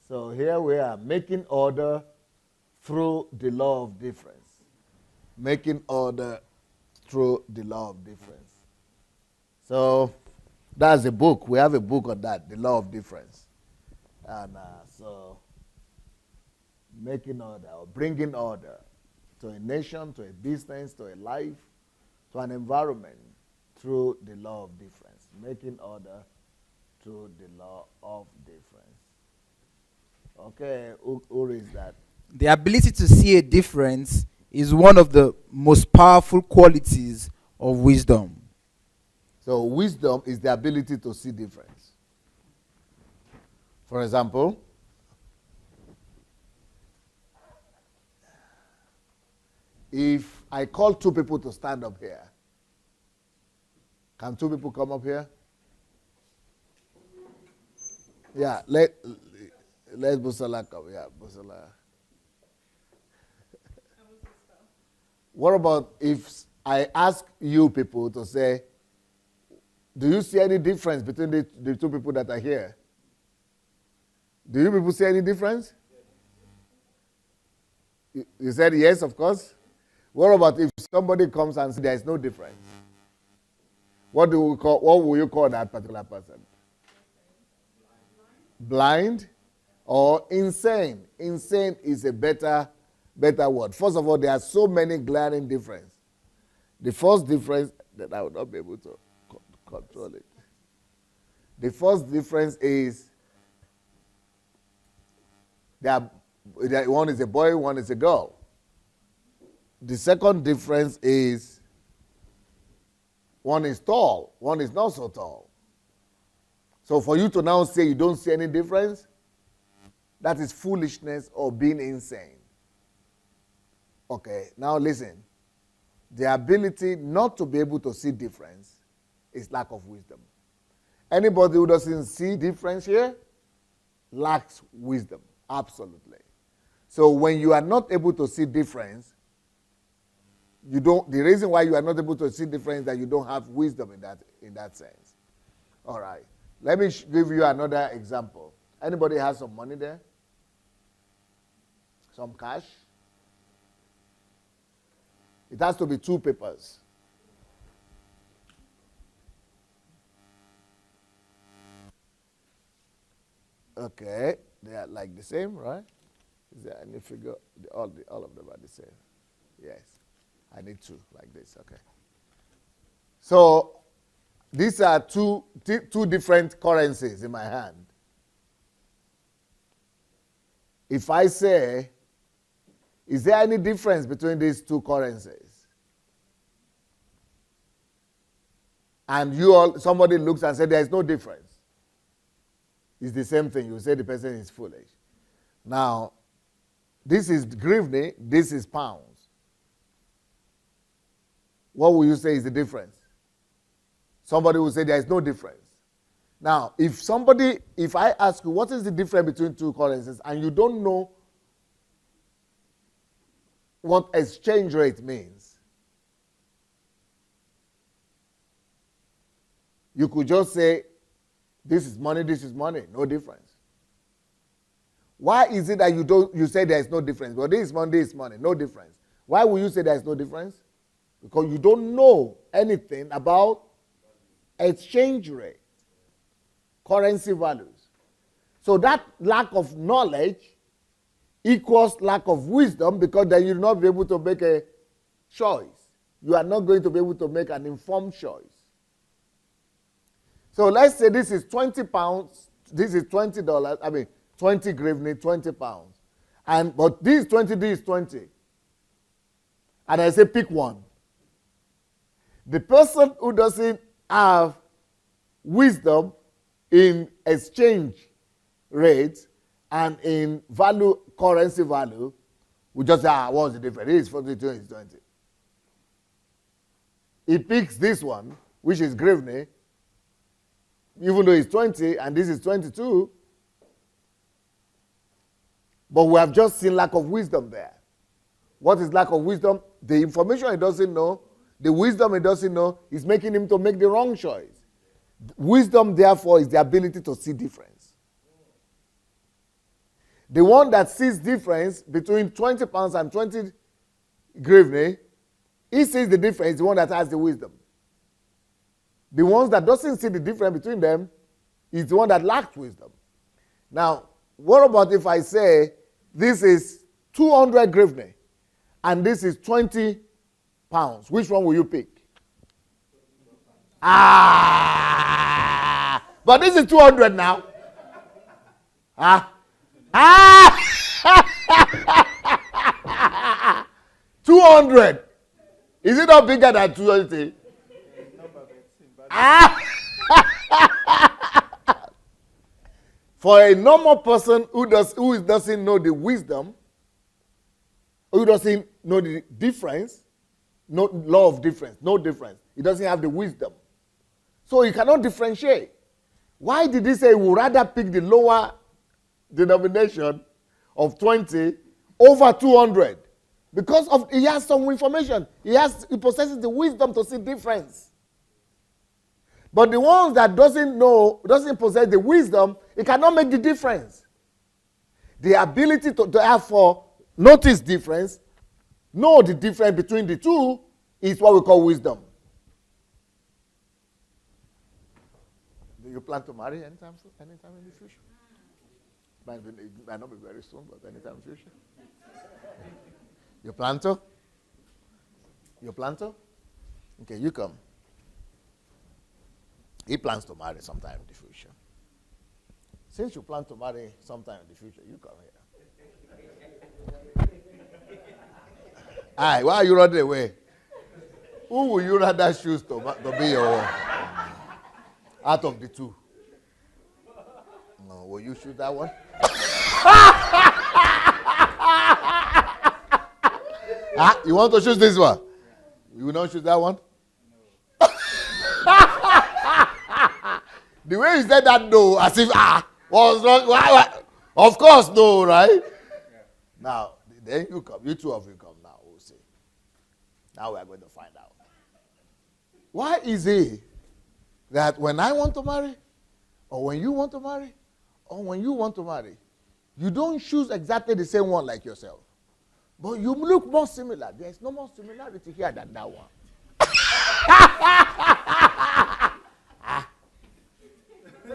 So here we are, making order through the law of difference. Making order through the law of difference. So that's a book. We have a book on that, the law of difference. And so making order or bringing order to a nation, to a business, to a life, to an environment through the law of difference. Making order through the law of difference. Okay, who is that? The ability to see a difference is one of the most powerful qualities of wisdom. So wisdom is the ability to see difference. For example, if I call two people to stand up here, can two people come up here? Yeah, let's Busala come. Yeah, Busala. What about if I ask you people to say, do you see any difference between the two people that are here? Do you people see any difference? You said yes, of course. What about if somebody comes and says there is no difference? What will you call that particular person? Blind or insane? Insane is a better word. First of all, there are so many glaring differences. The first difference that I would not be able to control it. The first difference is that one is a boy, one is a girl. The second difference is one is tall, one is not so tall. So for you to now say you don't see any difference, that is foolishness or being insane. Okay, now listen. The ability not to be able to see difference is lack of wisdom. Anybody who doesn't see difference here lacks wisdom, absolutely. So when you are not able to see difference, the reason why you are not able to see difference is that you don't have wisdom in that sense. All right. Let me give you another example. Anybody has some money there? Some cash? It has to be two papers. Okay, they are like the same, right? Is there any figure? All of them are the same. Yes. I need two like this. Okay. So these are two different currencies in my hand. If I say, is there any difference between these two currencies? And somebody looks and says there is no difference. It's the same thing. You say the person is foolish. Now, this is hryvnia, this is pounds. What will you say is the difference? Somebody will say there is no difference. Now, if I ask you what is the difference between two currencies and you don't know what exchange rate means, you could just say, this is money, no difference. Why is it that you say there is no difference? Well, this is money, no difference. Why will you say there is no difference? Because you don't know anything about exchange rate, currency values. So that lack of knowledge equals lack of wisdom, because then you'll not be able to make a choice. You are not going to be able to make an informed choice. So let's say this is 20 pounds, this is $20, 20 hryvnia, 20 pounds. But this 20, this is 20. And I say pick one. The person who doesn't have wisdom in exchange rates and in value, currency value, we just say, what's the difference? It is 42, it's 20. He picks this one, which is grivne, even though it's 20 and this is 22. But we have just seen lack of wisdom there. What is lack of wisdom? The information he doesn't know, the wisdom he doesn't know, is making him to make the wrong choice. Wisdom, therefore, is the ability to see difference. The one that sees difference between 20 pounds and 20 grivne, he sees the difference, the one that has the wisdom. The ones that doesn't see the difference between them is the one that lacks wisdom. Now, what about if I say this is 200 grivne and this is 20 pounds? Which one will you pick? But this is 200 now. 200. Is it not bigger than 200? For a normal person who doesn't know the wisdom, who doesn't know the difference, no law of difference, no difference. He doesn't have the wisdom. So he cannot differentiate. Why did he say he would rather pick the lower denomination of 20 over 200? Because he has some information. He possesses the wisdom to see difference. But the ones that doesn't possess the wisdom, it cannot make the difference. The ability to therefore notice difference, know the difference between the two, is what we call wisdom. Do you plan to marry anytime in the future? It might not be very soon, but anytime in the future. You plan to? You plan to? Okay, you come. He plans to marry sometime in the future. Since you plan to marry sometime in the future, you come here. Aye, why are you running away? Who will you rather choose to be your out of the two? No, will you choose that one? You want to choose this one? You will not choose that one? The way you said that no, as if, what's wrong? Why? Of course, no, right? Yeah. Now, then you come. You two of you come now. We'll see. Now we are going to find out. Why is it that when I want to marry, or when you want to marry, or when you want to marry, you don't choose exactly the same one like yourself, but you look more similar? There's no more similarity here than that one.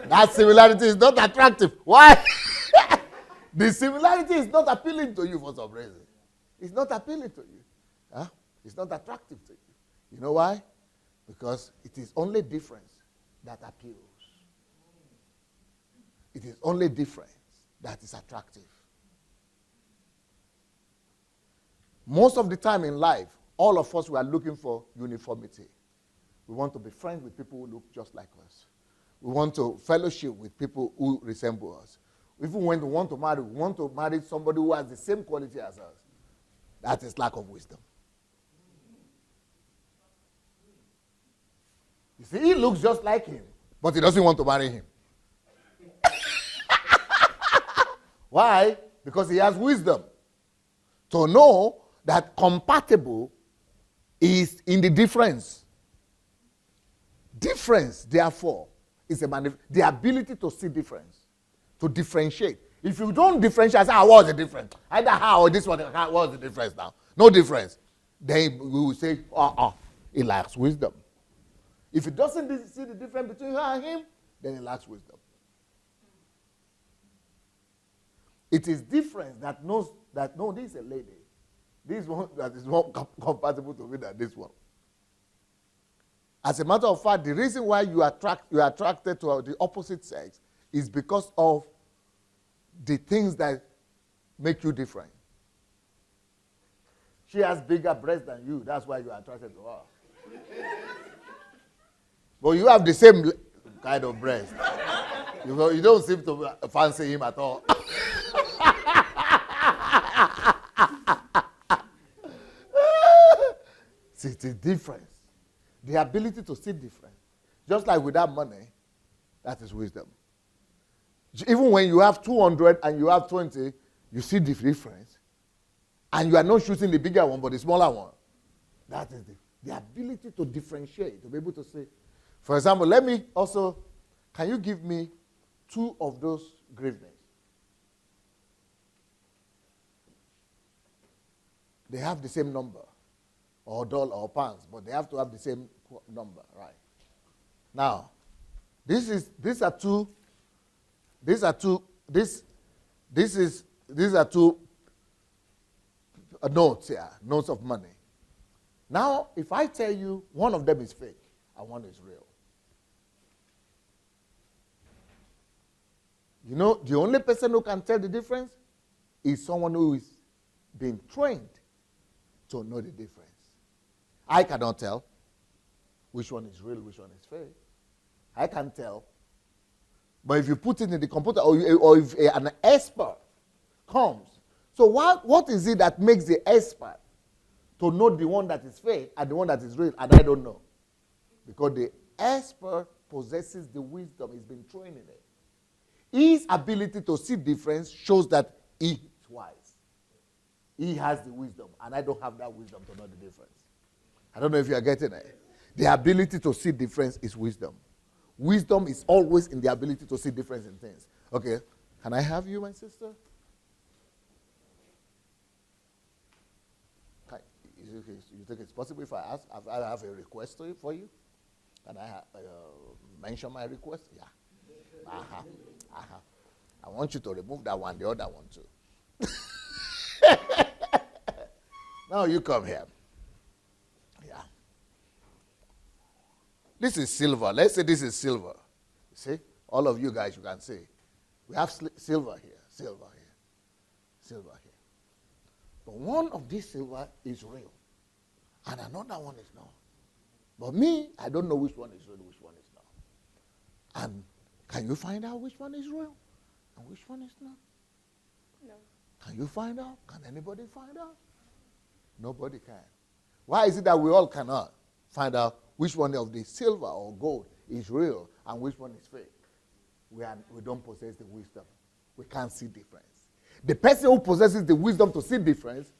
That similarity is not attractive. Why? The similarity is not appealing to you for some reason. It's not appealing to you. It's not attractive to you. You know why? Because it is only difference that appeals. It is only difference that is attractive. Most of the time in life, all of us, we are looking for uniformity. We want to be friends with people who look just like us. We want to fellowship with people who resemble us. Even when we want to marry somebody who has the same quality as us. That is lack of wisdom. You see, he looks just like him, but he doesn't want to marry him. Why? Because he has wisdom to know that compatible is in the difference. Difference, therefore, is the ability to see difference, to differentiate. If you don't differentiate, say, what's the difference? Either how or this one, what's the difference now? No difference. Then we will say, he lacks wisdom. If he doesn't see the difference between her and him, then he lacks wisdom. It is difference that knows that, no, this is a lady. This one that is more compatible to me than this one. As a matter of fact, the reason why you are attracted to the opposite sex is because of the things that make you different. She has bigger breasts than you. That's why you are attracted to her. But you have the same kind of breast. You don't seem to fancy him at all. See, it's a difference. The ability to see difference. Just like with that money, that is wisdom. Even when you have 200 and you have 20, you see the difference. And you are not shooting the bigger one, but the smaller one. That is the ability to differentiate, to be able to say. For example, can you give me 2 of those grievance? They have the same number, or dollar or pounds, but they have to have the same number, right? Now, these are two notes here, notes of money. Now, if I tell you one of them is fake and one is real, you know, the only person who can tell the difference is someone who is being trained to know the difference. I cannot tell which one is real, which one is fake. I can tell. But if you put it in the computer, or if an expert comes, so what is it that makes the expert to know the one that is fake and the one that is real, and I don't know? Because the expert possesses the wisdom. He's been trained in it. His ability to see difference shows that he is wise. He has the wisdom, and I don't have that wisdom to know the difference. I don't know if you are getting it. The ability to see difference is wisdom. Wisdom is always in the ability to see difference in things. Okay, can I have you, my sister? You think it's possible if I have a request for you? Can I mention my request? Yeah. I want you to remove that one, the other one too. Now you come here. Yeah. This is silver. Let's say this is silver. See? All of you guys, you can see. We have silver here, silver here, silver here. But one of these silver is real, and another one is not. But me, I don't know which one is real, which one is not. And can you find out which one is real and which one is not? No. Can you find out? Can anybody find out? Nobody can. Why is it that we all cannot find out which one of the silver or gold is real and which one is fake? We don't possess the wisdom. We can't see difference. The person who possesses the wisdom to see difference,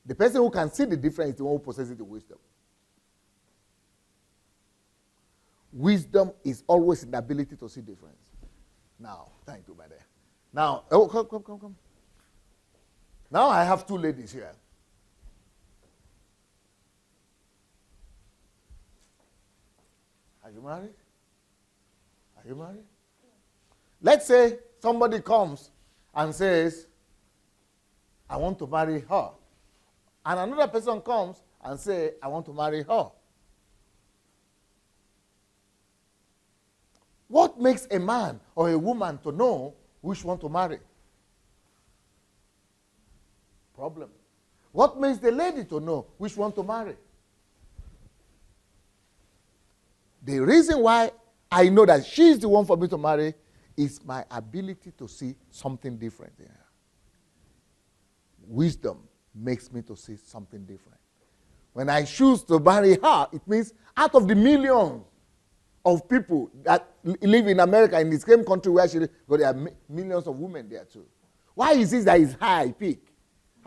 the person who can see the difference is the one who possesses the wisdom. Wisdom is always in the ability to see difference. Now, thank you, my dear. Now, come. Now I have 2 ladies here. Are you married? Are you married? Let's say somebody comes and says, I want to marry her. And another person comes and says, I want to marry her. What makes a man or a woman to know which one to marry? Problem. What makes the lady to know which one to marry? The reason why I know that she's the one for me to marry is my ability to see something different in her. Wisdom makes me to see something different. When I choose to marry her, it means out of the millions of people that live in America, in the same country where she lives, but there are millions of women there too. Why is it that it's high peak?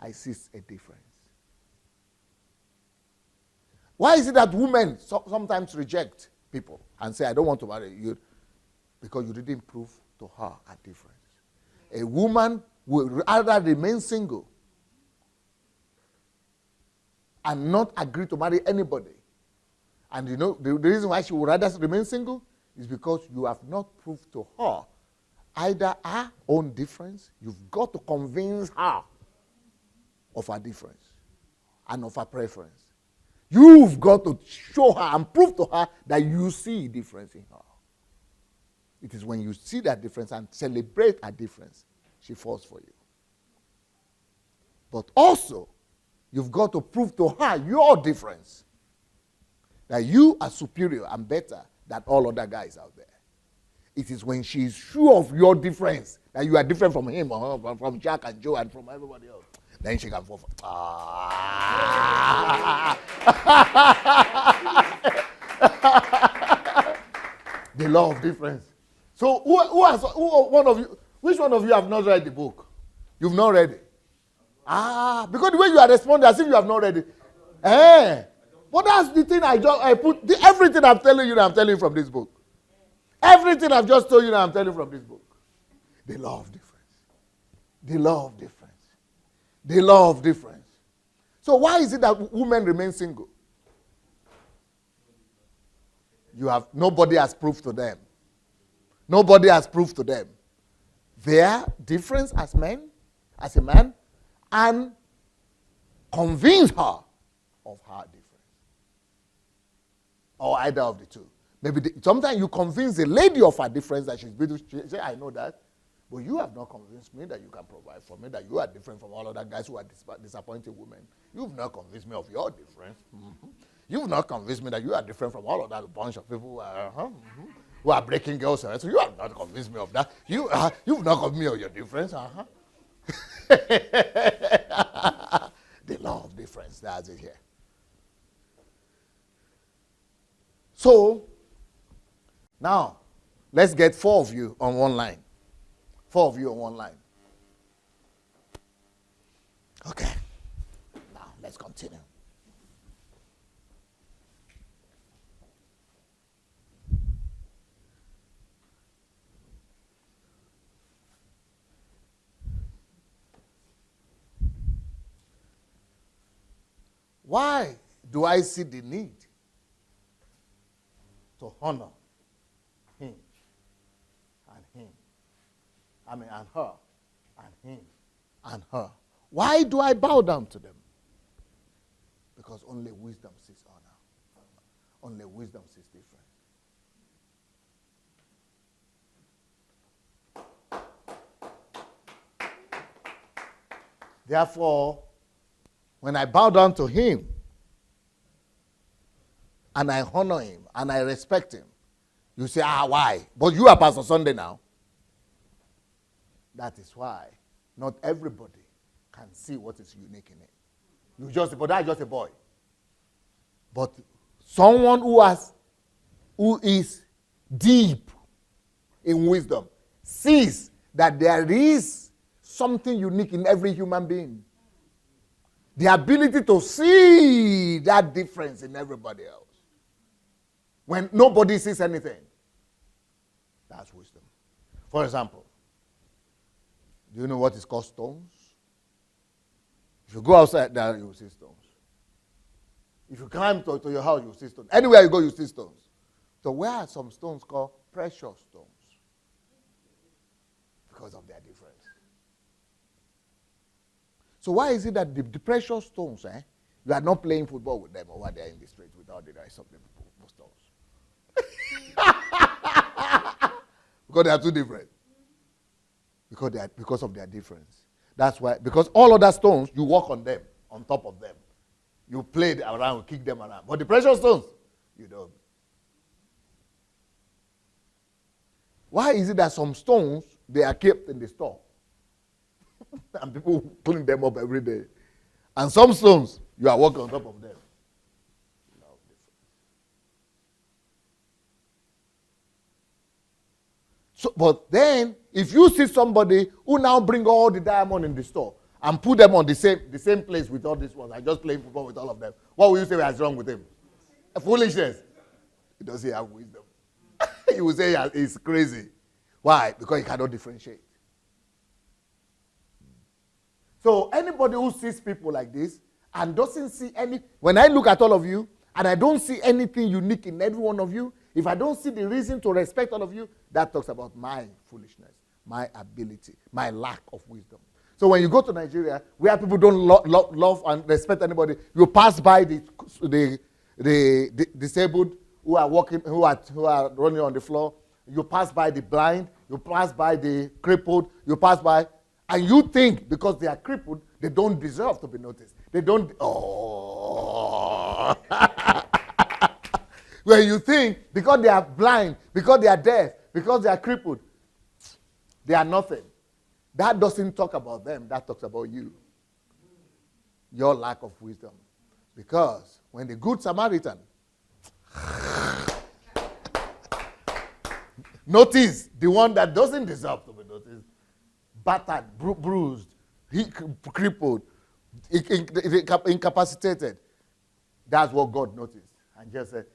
I see a difference. Why is it that women sometimes reject people and say, I don't want to marry you? Because you didn't prove to her a difference. A woman will rather remain single and not agree to marry anybody. And you know, the reason why she would rather remain single is because you have not proved to her either her own difference. You've got to convince her of her difference and of her preference. You've got to show her and prove to her that you see a difference in her. It is when you see that difference and celebrate her difference, she falls for you. But also, you've got to prove to her your difference. That you are superior and better than all other guys out there. It is when she is sure of your difference, that you are different from him or her, from Jack and Joe and from everybody else. Then she can fall for. The law of difference. So which one of you have not read the book? You've not read it. Because the way you are responding as if you have not read it. But that's the thing I put, everything I'm telling you, I'm telling you from this book. Everything I've just told you, I'm telling you from this book. The law of difference. The law of difference. The law of difference. So why is it that women remain single? Nobody has proved to them. Nobody has proved to them their difference as men, as a man, and convince her of her difference. Or either of the two. Maybe sometimes you convince the lady of her difference that she's beautiful. She say, I know that. But you have not convinced me that you can provide for me, that you are different from all other guys who are disappointing women. You've not convinced me of your difference. Mm-hmm. You've not convinced me that you are different from all of that bunch of people who are breaking girls. So you have not convinced me of that. You've not convinced me of your difference. The law of difference, that's it here. So, now, let's get 4 of you on one line. 4 of you on one line. Okay. Now, let's continue. Why do I see the need to honor him and him? And her and him and her. Why do I bow down to them? Because only wisdom sees honor. Only wisdom sees difference. Therefore, when I bow down to him, and I honor him, and I respect him, you say, why? But you are Pastor Sunday now. That is why not everybody can see what is unique in it. But that's just a boy. But someone who is deep in wisdom sees that there is something unique in every human being. The ability to see that difference in everybody else. When nobody sees anything. That's wisdom. For example, do you know what is called stones? If you go outside there, you will see stones. If you climb to your house, you will see stones. Anywhere you go, you see stones. So where are some stones called precious stones? Because of their difference. So why is it that the precious stones, you are not playing football with them over there in the street without the rest of the stones? Because they are too different. Because of their difference. That's why, because all other stones, you walk on them, on top of them. You play around, kick them around. But the precious stones, you don't. Why is it that some stones, they are kept in the store? And people clean them up every day. And some stones, you are walking on top of them. So, but then, if you see somebody who now bring all the diamond in the store and put them on the same place with all these ones, I just playing football with all of them, what will you say is wrong with him? Foolishness. He doesn't have wisdom. He will say he's crazy. Why? Because he cannot differentiate. So anybody who sees people like this and doesn't see any, when I look at all of you and I don't see anything unique in every one of you, if I don't see the reason to respect all of you, that talks about my foolishness, my ability, my lack of wisdom. So when you go to Nigeria, where people don't love and respect anybody, you pass by the disabled who are walking, who are running on the floor. You pass by the blind. You pass by the crippled. You pass by, and you think because they are crippled, they don't deserve to be noticed. They don't. When you think because they are blind, because they are deaf, Because they are crippled. They are nothing. That doesn't talk about them. That talks about you. Your lack of wisdom. Because when the Good Samaritan, notice the one that doesn't deserve to be noticed, battered, bruised, crippled, incapacitated. That's what God noticed. And just said,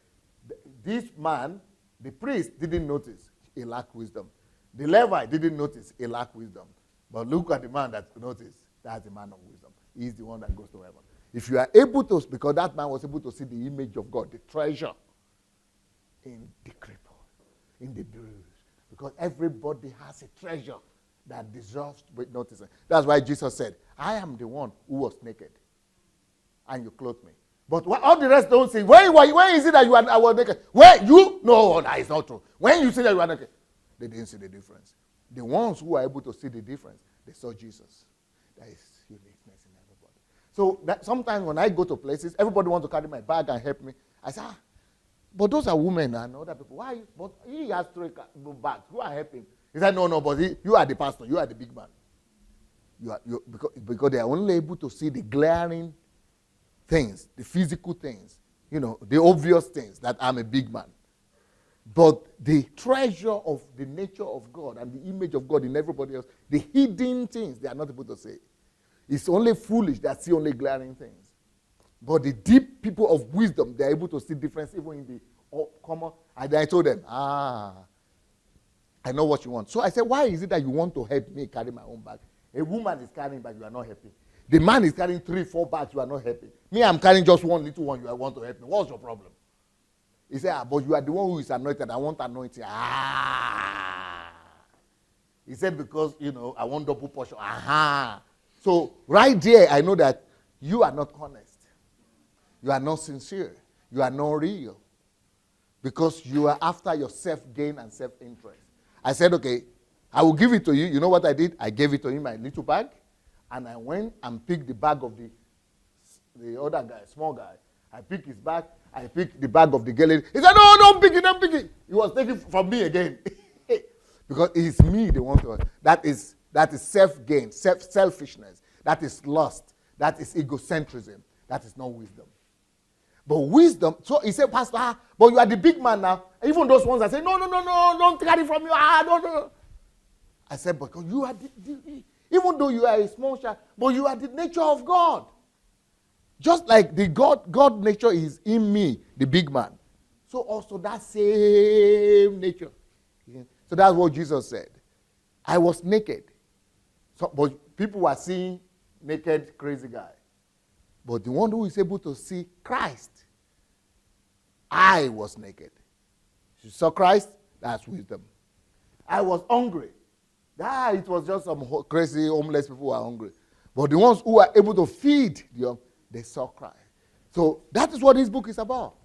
this man, the priest, didn't notice. He lacked wisdom. The Levite didn't notice. He lacked wisdom. But look at the man that noticed. That's the man of wisdom. He's the one that goes to heaven. If you are able to, because that man was able to see the image of God, the treasure in the cripple, in the bruised. Because everybody has a treasure that deserves to be noticed. That's why Jesus said, I am the one who was naked, and you clothed me. But all the rest don't say, where is it that I was naked? Where you? No, that is not true. When you say that you are naked, they didn't see the difference. The ones who are able to see the difference, they saw Jesus. There is uniqueness in everybody. So that sometimes when I go to places, everybody wants to carry my bag and help me. I say, but those are women and other people. Why? But he has 3 bags. Go and help him. He said, no, but you are the pastor. You are the big man. Because they are only able to see the glaring things, the physical things, the obvious things, that I'm a big man. But the treasure of the nature of God and the image of God in everybody else, the hidden things, they are not able to see. It's only foolish that see only glaring things. But the deep people of wisdom, they are able to see difference even in the common. And I told them, I know what you want. So I said, why is it that you want to help me carry my own bag? A woman is carrying bag, you are not helping. The man is carrying 3, 4 bags, you are not helping. Me, I'm carrying just one little one, you want to help me. What's your problem? He said, but you are the one who is anointed. I want anointing. He said, because, I want double portion. So right there, I know that you are not honest. You are not sincere. You are not real. Because you are after your self-gain and self-interest. I said, okay, I will give it to you. You know what I did? I gave it to him, my little bag. And I went and picked the bag of the other guy, small guy. I picked his bag. I picked the bag of the girl. He said, no, don't pick it, don't pick it. He was taking from me again. Because it's me they want to. That is self-gain, selfishness. That is lust. That is egocentrism. That is not wisdom. But wisdom, so he said, Pastor, but you are the big man now. Even those ones that say, no, don't carry from you. No. I said, because you are even though you are a small child, but you are the nature of God. Just like the God nature is in me, the big man. So also that same nature. So that's what Jesus said. I was naked. So, but people were seeing naked, crazy guy. But the one who is able to see Christ, I was naked. You saw Christ? That's wisdom. I was hungry. It was just some crazy homeless people who are hungry. But the ones who are able to feed them, they saw Christ. So that is what this book is about.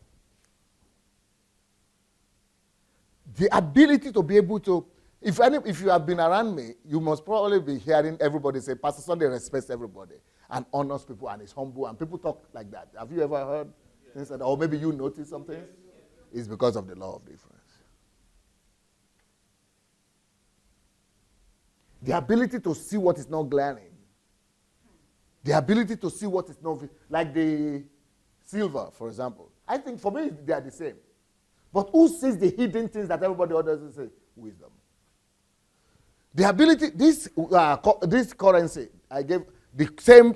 The ability to be able to, if you have been around me, you must probably be hearing everybody say, Pastor Sunday respects everybody and honors people and is humble, and people talk like that. Have you ever heard things like that? Or maybe you noticed something? It's because of the law of difference. The ability to see what is not glaring. The ability to see what is not, like the silver, for example. I think for me, they are the same. But who sees the hidden things that everybody else doesn't say? Wisdom. The ability, this currency, I gave the same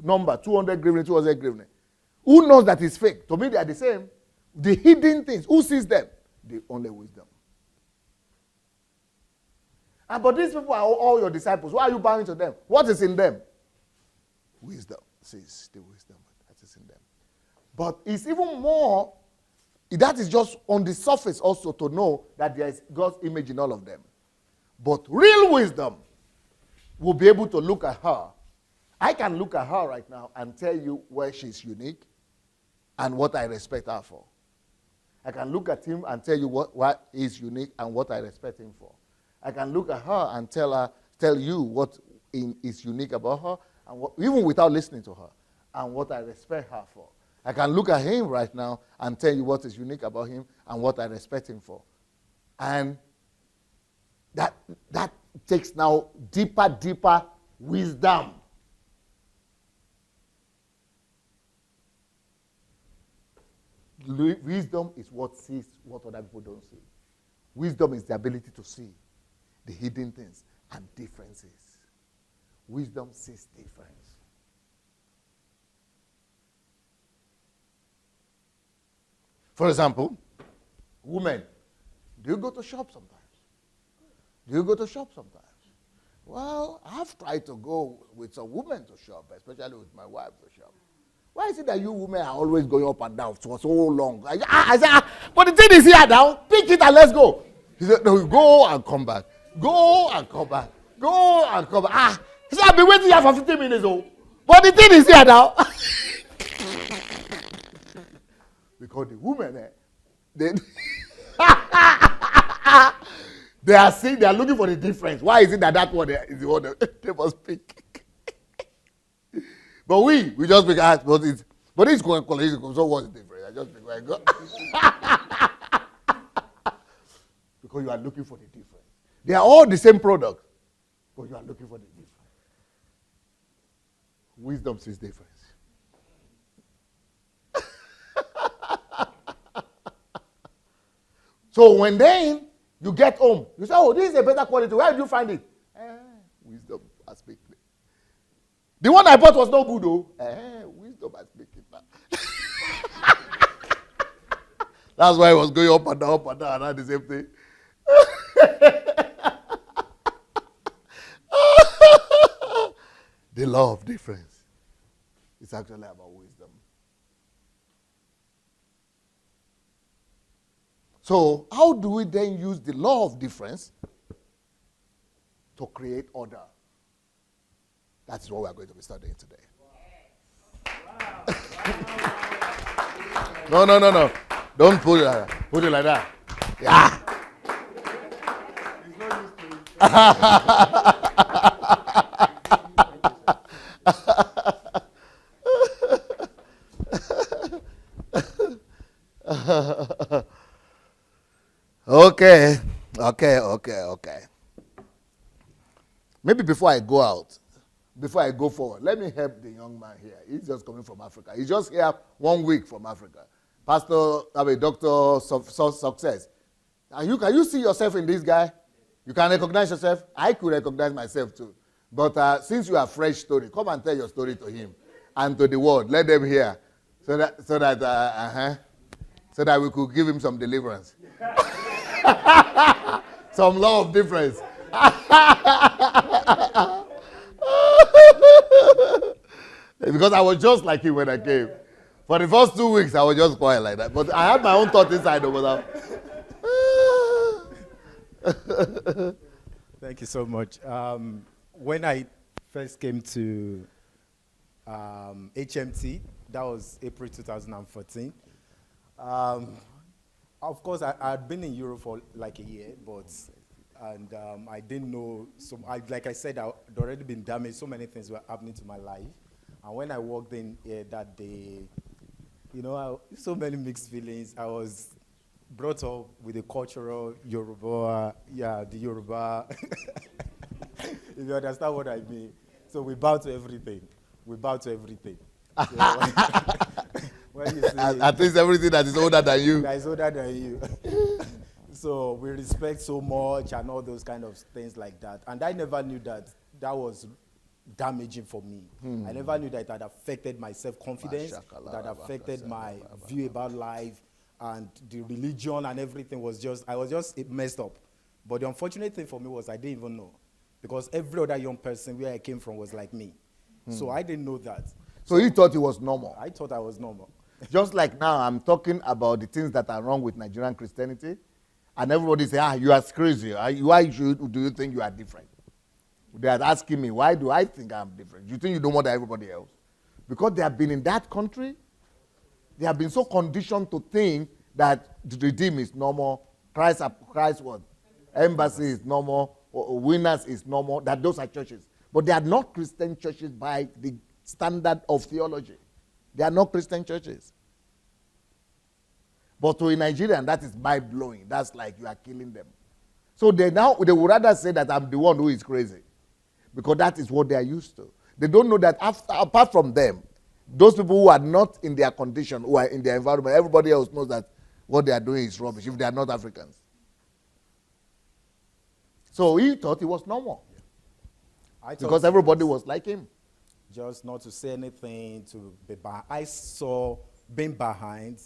number, 200 hryvnia, 200 hryvnia. Who knows that it's fake? To me, they are the same. The hidden things, who sees them? The only wisdom. But these people are all your disciples. Why are you bowing to them? What is in them? Wisdom. Says the wisdom that is in them. But it's even more, that is just on the surface also to know that there is God's image in all of them. But real wisdom will be able to look at her. I can look at her right now and tell you where she's unique and what I respect her for. I can look at him and tell you what is unique and what I respect him for. I can look at her and tell you what is unique about her, and even without listening to her, and what I respect her for. I can look at him right now and tell you what is unique about him and what I respect him for. And that takes now deeper wisdom. Wisdom is what sees what other people don't see. Wisdom is the ability to see the hidden things and differences. Wisdom sees difference. For example, women, do you go to shop sometimes? Do you go to shop sometimes? Well, I've tried to go with some women to shop, especially with my wife to shop. Why is it that you women are always going up and down for so long? I said, but the thing is here now. Pick it and let's go. He said, no, go and come back. Go and come back. Go and come back. He said, I've been waiting here for 15 minutes. Oh. But the thing is here now. Because the women, they are saying, they are looking for the difference. Why is it that one is the one that they must pick? But we just pick, but it's going to so what's the difference? I just pick where I go. Because you are looking for the difference. They are all the same product, but you are looking for the difference. Wisdom sees difference. So when then you get home, you say, oh, this is a better quality. Where did you find it? Wisdom has made it. The one I bought was no good, though. Wisdom has made it now. That's why I was going up and down, and the same thing. The law of difference. It's actually about wisdom. So, how do we then use the law of difference to create order? That's what we are going to be studying today. Wow. No. Don't put it like that. Put it like that. Yeah. Okay. Maybe before I go forward, let me help the young man here. He's just coming from Africa. He's just here 1 week from Africa. Doctor Success. And can you see yourself in this guy? You can recognize yourself? I could recognize myself too. But since you have fresh story, come and tell your story to him and to the world. Let them hear so that we could give him some deliverance. Some law of difference. Because I was just like him when I came. For the first 2 weeks, I was just quiet like that. But I had my own thoughts inside over that. Thank you so much. When I first came to HMT, that was April 2014. Of course, I had been in Europe for like a year, and I didn't know. So, like I said, I'd already been damaged. So many things were happening to my life. And when I walked in here that day, so many mixed feelings. I was brought up with the cultural Yoruba, the Yoruba. If you understand what I mean. So we bow to everything. So, when you say, at least everything that is older than you. That is older than you. So we respect so much and all those kind of things like that. And I never knew that was damaging for me. I never knew that it had affected my self-confidence, that affected my view about life, and the religion and everything I was just messed up. But the unfortunate thing for me was I didn't even know. Because every other young person where I came from was like me. So I didn't know that. So you thought it was normal? I thought I was normal. Just like now, I'm talking about the things that are wrong with Nigerian Christianity. And everybody say, you are crazy. Why do you think you are different? They are asking me, why do I think I'm different? You think you don't want everybody else? Because they have been in that country. They have been so conditioned to think that the redeem is normal. Christ what? Embassy is normal. Winners is normal. That those are churches. But they are not Christian churches by the standard of theology. They are not Christian churches. But to a Nigerian, that is mind-blowing. That's like you are killing them. So they would rather say that I'm the one who is crazy, because that is what they are used to. They don't know that apart from them, those people who are not in their condition, who are in their environment, everybody else knows that what they are doing is rubbish if they are not Africans. So he thought it was normal because everybody was like him. Just not to say anything, to be behind. I saw being behind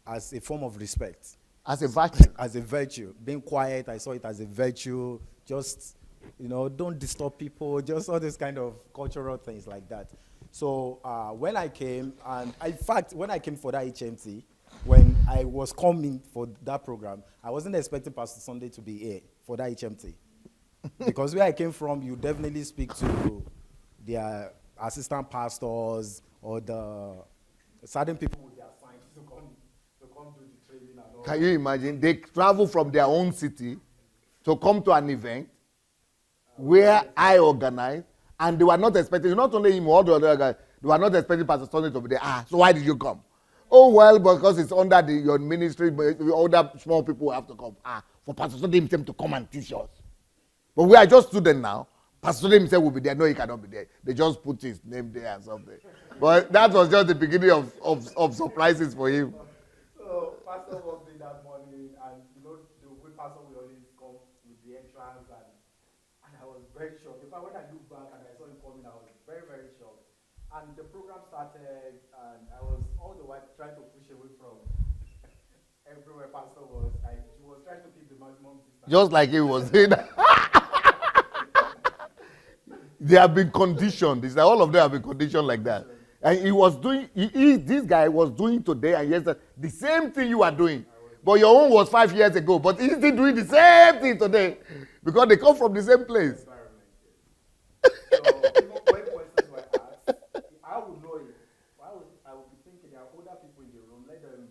as a form of respect. As a virtue. As a virtue. Being quiet, I saw it as a virtue. Just, don't disturb people. Just all this kind of cultural things like that. So when I came, and in fact, when I came for that HMT, when I was coming for that program, I wasn't expecting Pastor Sunday to be here for that HMT. Because where I came from, you definitely speak to their assistant pastors or the certain people with their signs to come do the training and all. Can you imagine? They travel from their own city to come to an event where I organized, and they were not expecting, not only him, all the other guys, they were not expecting Pastor Sunday to be there. So why did you come? Oh, well, because it's under your ministry, but other small people have to come. For Pastor Sunday himself to come and teach us. But we are just students now. Pastor Sunday himself will be there. No, he cannot be there. They just put his name there and something. But that was just the beginning of surprises for him. So Pastor walked in that morning, and the way Pastor will always come with the entrance, and I was very shocked. In fact, when I looked back and I saw him coming, I was very, very shocked. And the program started, and I was all the while trying to push away from everywhere Pastor was. He was trying to keep the maximum distance. Just like he was doing that. They have been conditioned. It's like all of them have been conditioned like that. And he was doing, this guy was doing today and yesterday the same thing you are doing. But your own was 5 years ago. But he's still doing the same thing today. Because they come from the same place. So, when questions were asked, I would know it. I would be thinking there are older people in the room. Let them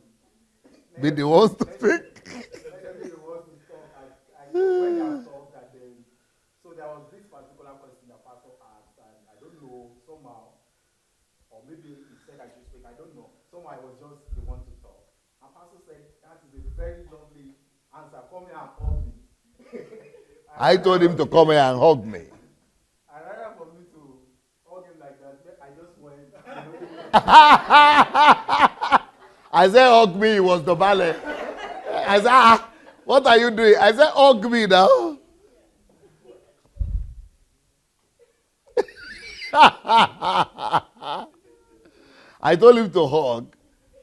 Be the ones to speak. Let them be the ones to talk. And when they have talked, and then, so there was this particular question that Pastor asked, and I don't know, somehow, or maybe he said I should speak, I don't know. Somehow I was just the one to talk. And Pastor said, that is a very lovely answer. Come here and hug me. I told him to come here and hug me. And rather for me to hug him like that, I just went. I said, hug me, it was the ballet. I said, what are you doing? I said, hug me now. I told him to hug.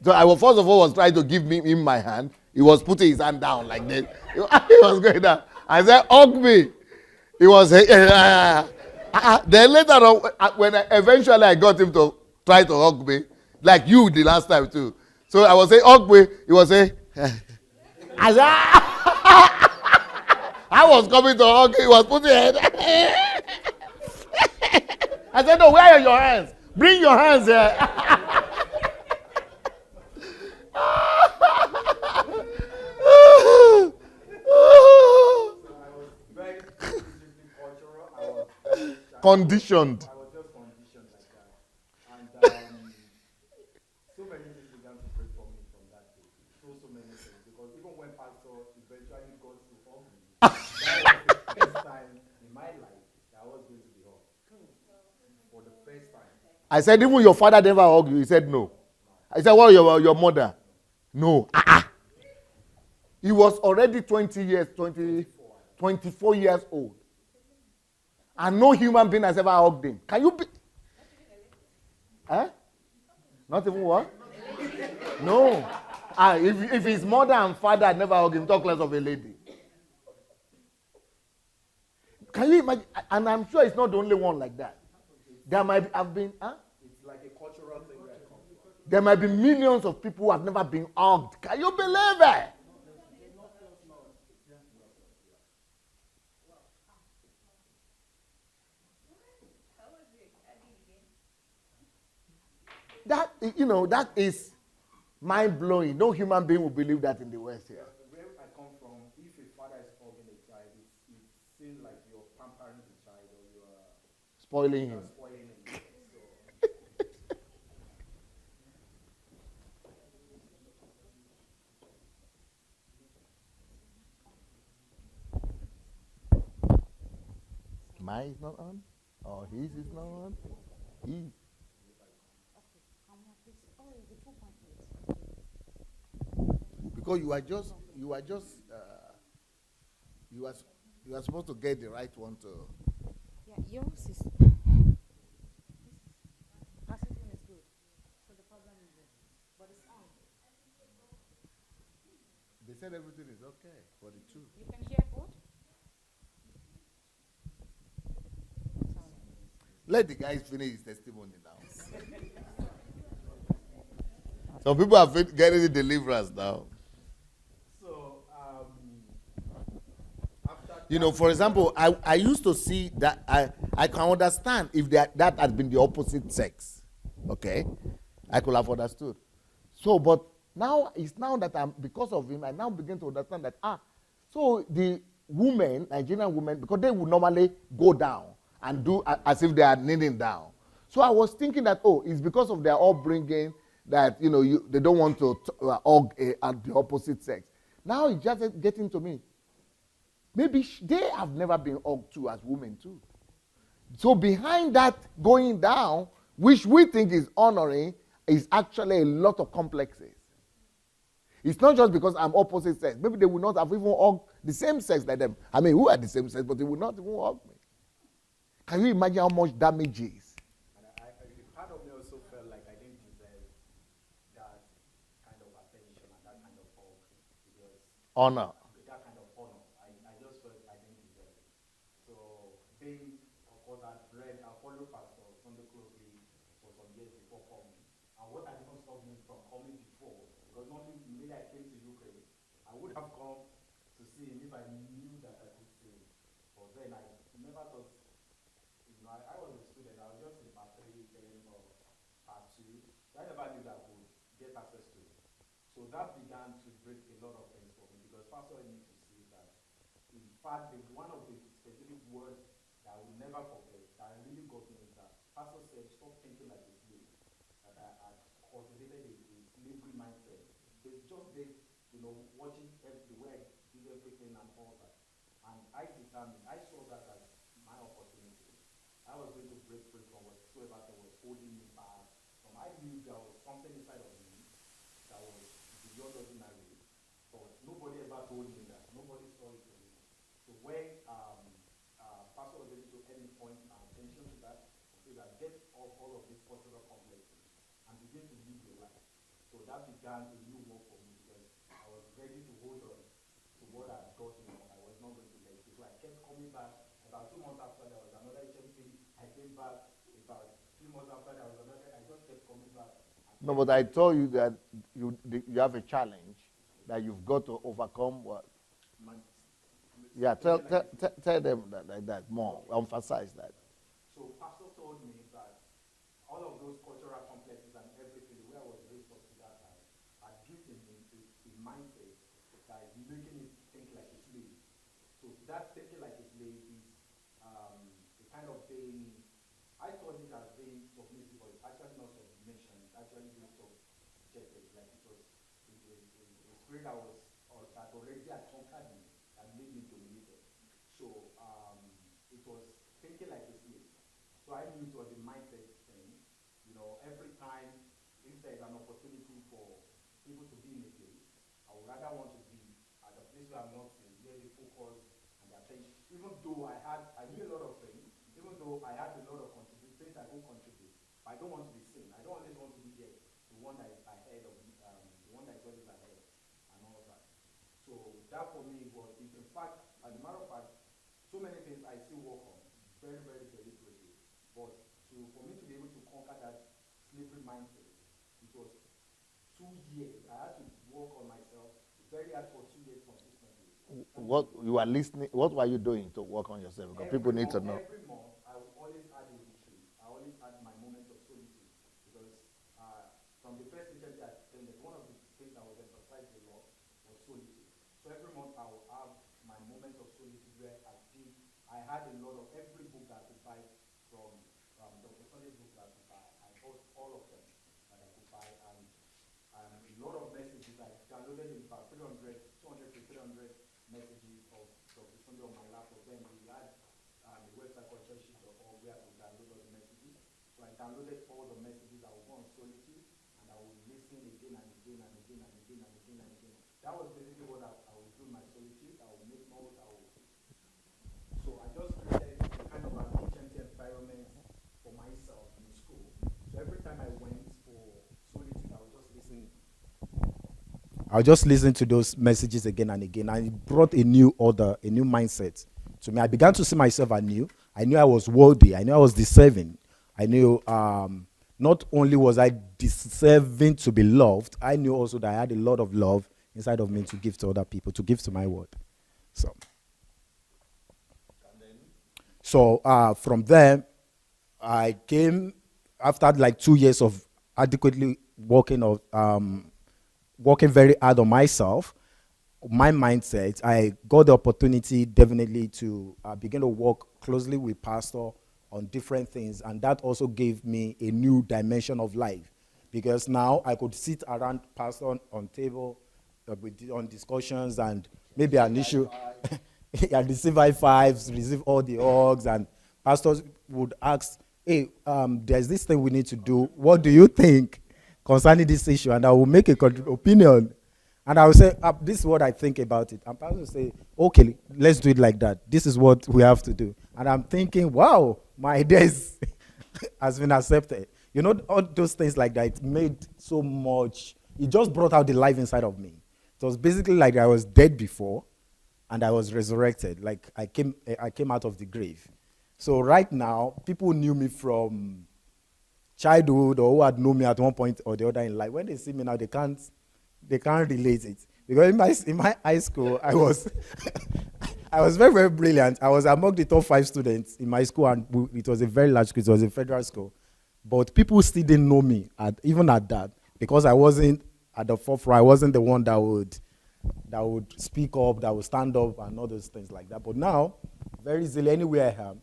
So I was, first of all, was trying to give him my hand. He was putting his hand down like this. He was going down. I said, hug me. He was then later on, when eventually I got him to try to hug me, like you the last time too. So I was saying, hug me. He was saying, I said, I was coming to hug him. He was putting his head. I said, no, where are your hands? Bring your hands here. Conditioned. I was just conditioned like that. And so many things began to pray for me from that day. So many things. Because even when Pastor eventually got to hug me, that was the first time in my life that I was going to be hugged. For the first time. I said, even your father never hugged you. He said, no. I said, what, your mother? No. He was already 24 years old. And no human being has ever hugged him. Can you be? Not even what? No. If his mother and father had never hugged him, talk less of a lady. Can you imagine? And I'm sure it's not the only one like that. There might have been, It's like a cultural thing where I come from. there might be millions of people who have never been hugged. Can you believe it? That is mind-blowing. No human being will believe that in the West here. Where I come from, if a father is hugging a child, it seems like you're pampering the child or you're Spoiling him. spoiling him. Mine is not on, or his is not on. His. Because you are you are supposed to get the right one to. Yeah, yours is. Passively is good. So the problem is this. But it's on. They said everything is okay for the two. You can hear both? Let the guys finish his testimony now. Some people are getting the deliverance now. So, after You know, for example, I used to see that I can understand if that had been the opposite sex. Okay? I could have understood. So, but now it's now that because of him, I now begin to understand that, so the women, Nigerian women, because they would normally go down and do as if they are kneeling down. So I was thinking that, it's because of their upbringing that, they don't want to hug at the opposite sex. Now it's just getting to me. Maybe they have never been hugged too as women too. So behind that going down, which we think is honoring, is actually a lot of complexes. It's not just because I'm opposite sex. Maybe they will not have even hugged the same sex like them. I mean, who are the same sex, but they will not even hug me. Can you imagine how much damage is? And part of me also felt like I didn't deserve that kind of attention and that kind of hug because Honor. that kind of honor. I just felt I didn't deserve it. So being, of course, I followed Pastor Sunday closely for some years before coming. And what had even stopped me from coming before, because normally maybe I came to Ukraine, I would have come to see him if I knew that I could see him. But then I never thought, I was a student, I was just in part 3 then or part 2. So I never knew that I would get access to it. So that began to break a lot of things for me because Pastor needs to see that. In fact, one of the specific words that I will never forget that really got me is that Pastor said, stop thinking like a slave. That I had cultivated a slavery mindset. It's just this, watching the way I did everything and all that. And I determined, I saw that as my opportunity. I was going to break free from whatsoever that was holding me back. I knew there was something inside of me that was beyond ordinary, but nobody ever told me that. Nobody saw it in me. So when Pastor was able to help me point my attention to that, so that get off all of these cultural complexes and begin to live your life. So that began a new work for me because I was ready to hold on to what I got. I was not going to let it. So I kept coming back. About 2 months after, there was another HMC. I came back. About 3 months after, there was another. I just kept coming back. No, but I told you that you have a challenge that you've got to overcome. What? Yeah, tell them that like that more. Emphasize that. So Pastor told me that all of those cultural complexes and everything, the way I was raised up to that time, had built in me a mindset that is making me think like a slave. So that thinking like a slave is a kind of being, I thought it as being submissive, but it's actually not submission, it's actually being subjected, like it was a spirit that was, or that already had conquered me, and made me dominated. So it was thinking like a slave. So I knew it was a mindset thing. Every time, if there's an opportunity for people to be in a place, I would rather want to be at a place where I'm not seen, where the focus and the attention. Even though I knew a lot of things, even though I had a lot of things I don't contribute, I don't want to be seen. I don't always want to be there, the one that is ahead of me, the one that is always ahead, and all that. So that for me was, in fact, as a matter of fact, so many things I still work on very, very deliberately. But for me to be able to conquer that slavery mindset, it was 2 years. I had to work on myself very hard for 2 years consistently. What you are listening? What were you doing to work on yourself? Because people need to know. Every month, I would always add a retreat. I always had my moment of solitude because from the first retreat I attended, one of the things that was emphasized a lot was solitude. So every month I would have my moment of solitude where I had a lot of every book that I could buy from Dr. Sunday's book that I could buy. I bought all of them that I could buy, and a lot of messages. I downloaded about 200 to 300 messages of Dr. Sunday on my laptop. Then we had the website called downloaded all the messages, I would go on Solitude and I would listen again and again and again and again and again and again. That was basically what I would do in my solitude. I would make notes. So I just created a kind of an ancient environment for myself in school. So every time I went for solitude, I would just listen. I'll just listen to those messages again and again, and it brought a new order, a new mindset to me. I began to see myself anew. I knew I was worthy. I knew I was deserving. I knew not only was I deserving to be loved, I knew also that I had a lot of love inside of me to give to other people, to give to my world. So from there, I came after like 2 years of adequately working very hard on myself, my mindset. I got the opportunity definitely to begin to work closely with pastor on different things, and that also gave me a new dimension of life, because now I could sit around pastor on table on discussions, and maybe an issue. I receive high fives, receive all the hugs, and pastors would ask, hey, there's this thing we need to do. What do you think concerning this issue? And I will make a opinion. And I will say, this is what I think about it. And pastor will say, okay, let's do it like that. This is what we have to do. And I'm thinking, wow, my idea has been accepted. You know, all those things like that, it made so much. It just brought out the life inside of me. It was basically like I was dead before, and I was resurrected. Like I came out of the grave. So right now, people knew me from childhood, or who had known me at one point or the other in life. When they see me now, they can't relate it. Because in my high school, I was I was very, very brilliant. I was among the top 5 students in my school, and it was a very large school. It was a federal school. But people still didn't know me, even at that, because I wasn't at the forefront. I wasn't the one that would speak up, that would stand up, and all those things like that. But now, very easily, anywhere I am,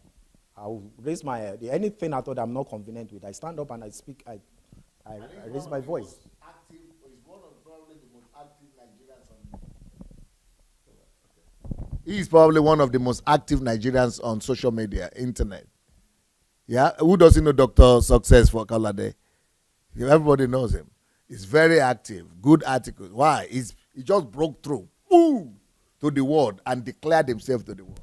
I will raise my head. Anything I thought I'm not convenient with, I stand up and I speak. I raise my voice. He's probably one of the most active Nigerians on social media, internet. Yeah, who doesn't know Dr. Success for Kalade? Everybody knows him. He's very active, good articles. Why? He just broke through, boom, to the world and declared himself to the world.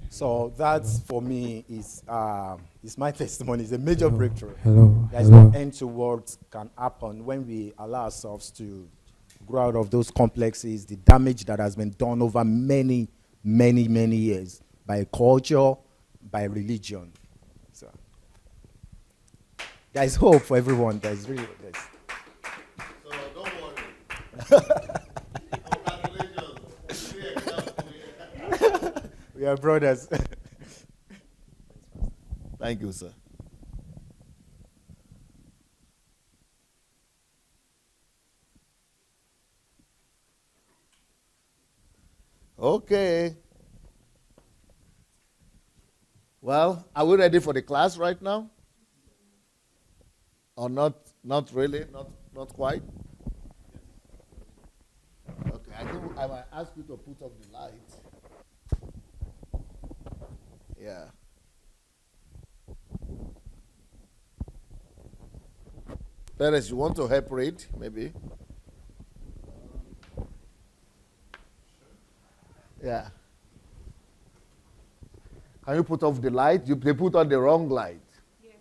So that's, for me, is my testimony. It's a major breakthrough. Hello. There's no end to what can happen when we allow ourselves to grow out of those complexes, the damage that has been done over many, many, many years by culture, by religion. So there's hope for everyone. There's really there's. So don't worry. Congratulations. We are brothers. Thank you, sir. Okay. Well, are we ready for the class right now? Or not? Not really? Not quite? Okay, I think I might ask you to put up the light. Yeah. Perez, you want to help read, maybe? Yeah. Can you put off the light? They put on the wrong light. Yes.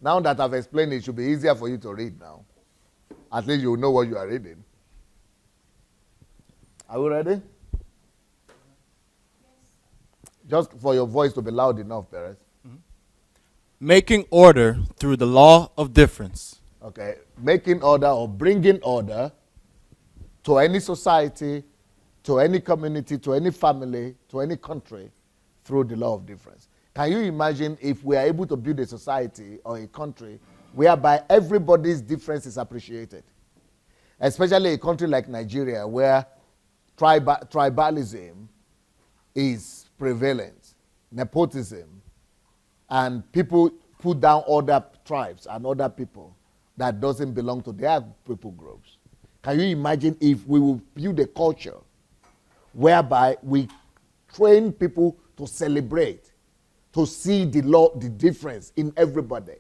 Now that I've explained it, should be easier for you to read now. At least you know what you are reading. Are we ready? Yes. Just for your voice to be loud enough, Perez. Making order through the law of difference. Okay. Making order or bringing order to any society, to any community, to any family, to any country through the law of difference. Can you imagine if we are able to build a society or a country whereby everybody's difference is appreciated? Especially a country like Nigeria, where tribalism is prevalent, nepotism, and people put down other tribes and other people that doesn't belong to their people groups. Can you imagine if we will build a culture whereby we train people to celebrate, to see the difference in everybody?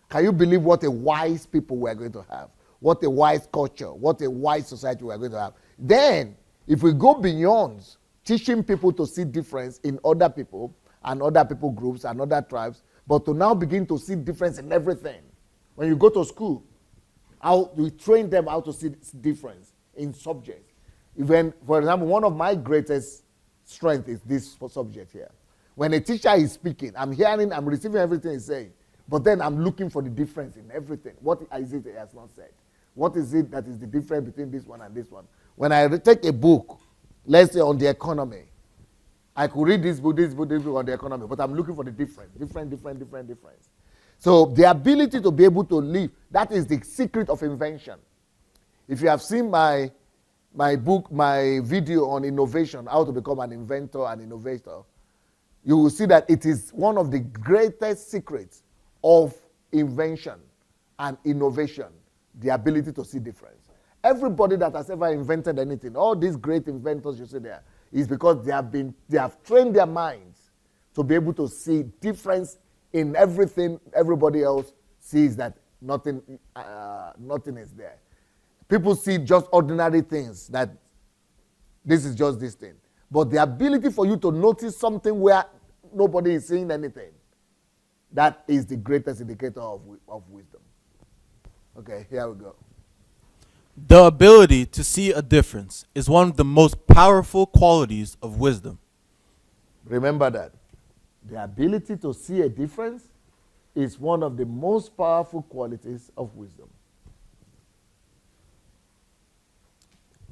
Can you believe what a wise people we're going to have? What a wise culture, what a wise society we're going to have. Then, if we go beyond teaching people to see difference in other people and other people groups and other tribes, but to now begin to see difference in everything. When you go to school, how we train them how to see difference in subjects. Even, for example, one of my greatest strength is this subject here. When a teacher is speaking, I'm receiving everything he's saying, but then I'm looking for the difference in everything. What is it he has not said? What is it that is the difference between this one and this one? When I take a book, let's say on the economy, I could read this book on the economy, but I'm looking for the difference. So the ability to be able to live, that is the secret of invention. If you have seen my book, my video on innovation, how to become an inventor and innovator, you will see that it is one of the greatest secrets of invention and innovation, the ability to see difference. Everybody that has ever invented anything, all these great inventors you see there, is because they have trained their minds to be able to see difference in everything. Everybody else sees that nothing is there. People see just ordinary things, that this is just this thing. But the ability for you to notice something where nobody is seeing anything, that is the greatest indicator of wisdom. Okay, here we go. The ability to see a difference is one of the most powerful qualities of wisdom. Remember that. The ability to see a difference is one of the most powerful qualities of wisdom.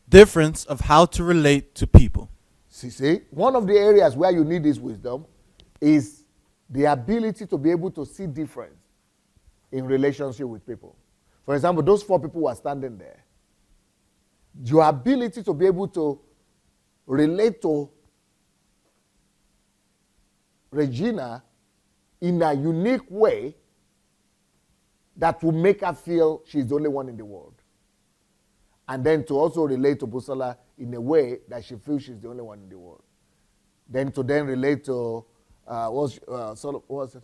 Difference of how to relate to people. See, one of the areas where you need this wisdom is the ability to be able to see difference in relationship with people. For example, those 4 people who are standing there, your ability to be able to relate to Regina in a unique way that will make her feel she's the only one in the world. And then to also relate to Busola in a way that she feels she's the only one in the world. Then to relate to, what was it?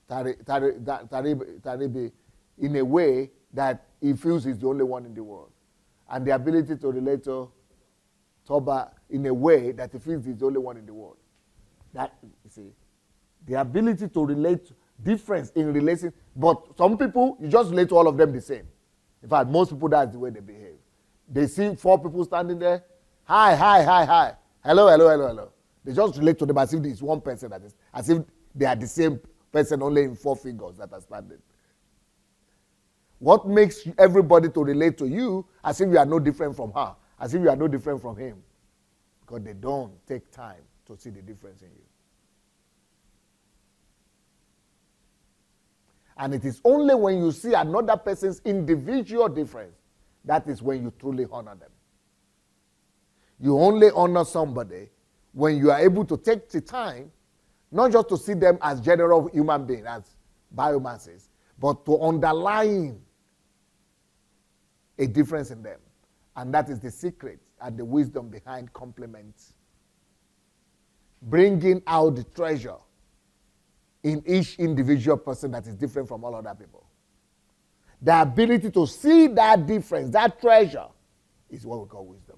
Taribi, in a way that he feels he's the only one in the world. And the ability to relate to Toba in a way that he feels he's the only one in the world. That, you see, the ability to relate, difference in relation, but some people, you just relate to all of them the same. In fact, most people, that's the way they behave. They see 4 people standing there, hi, hello. They just relate to them as if it's one person, that is, as if they are the same person, only in 4 figures that are standing. What makes everybody to relate to you as if you are no different from her, as if you are no different from him? Because they don't take time to see the difference in you. And it is only when you see another person's individual difference, that is when you truly honor them. You only honor somebody when you are able to take the time, not just to see them as general human beings, as biomasses, but to underline a difference in them. And that is the secret and the wisdom behind compliments. Bringing out the treasure in each individual person that is different from all other people. The ability to see that difference, that treasure, is what we call wisdom.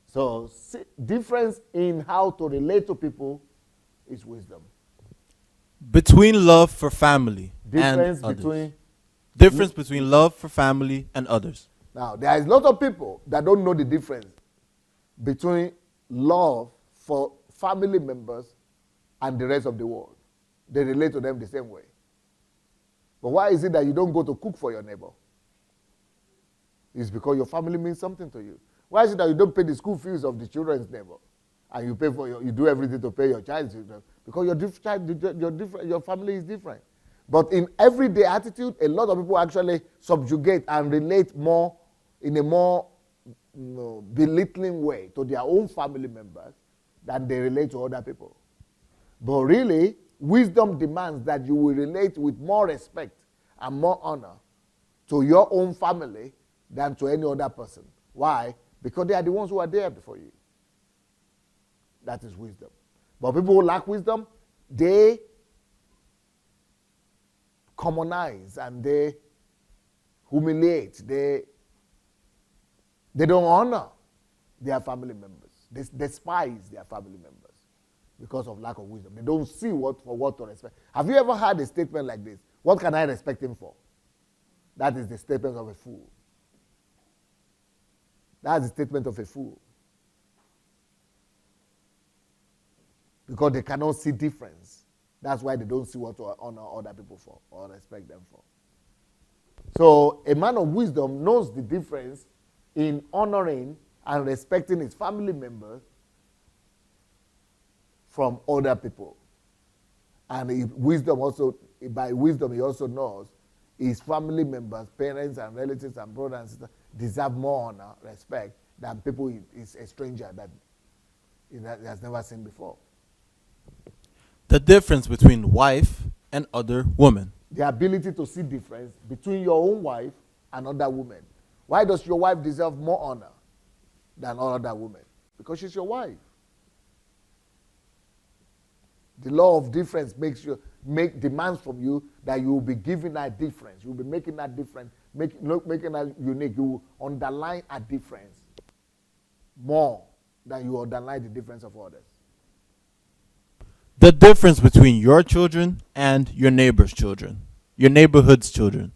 So, difference in how to relate to people is wisdom. Between love for family Difference and others. between... Difference between love for family and others. Now, there is a lot of people that don't know the difference between love for family members and the rest of the world. They relate to them the same way. But why is it that you don't go to cook for your neighbor? It's because your family means something to you. Why is it that you don't pay the school fees of the children's neighbor? And you pay for you do everything to pay your child's children? Because your family is different. But in everyday attitude, a lot of people actually subjugate and relate more in a more belittling way to their own family members than they relate to other people. But really, wisdom demands that you will relate with more respect and more honor to your own family than to any other person. Why? Because they are the ones who are there before you. That is wisdom. But people who lack wisdom, they commonize and they humiliate. They don't honor their family members. They despise their family members because of lack of wisdom. They don't see what to respect. Have you ever heard a statement like this? What can I respect him for? That is the statement of a fool. That's the statement of a fool. Because they cannot see difference. That's why they don't see what to honor other people for or respect them for. So a man of wisdom knows the difference in honoring and respecting his family members from other people. And by wisdom, he also knows his family members, parents and relatives and brothers and sisters deserve more honor, respect than people is a stranger that he has never seen before. The difference between wife and other woman. The ability to see difference between your own wife and other women. Why does your wife deserve more honor than other women? Because she's your wife. The law of difference demands from you that you will be giving that difference. You will be making that difference, making that unique. You will underline a difference more than you underline the difference of others. The difference between your children and your neighbor's children, your neighborhood's children.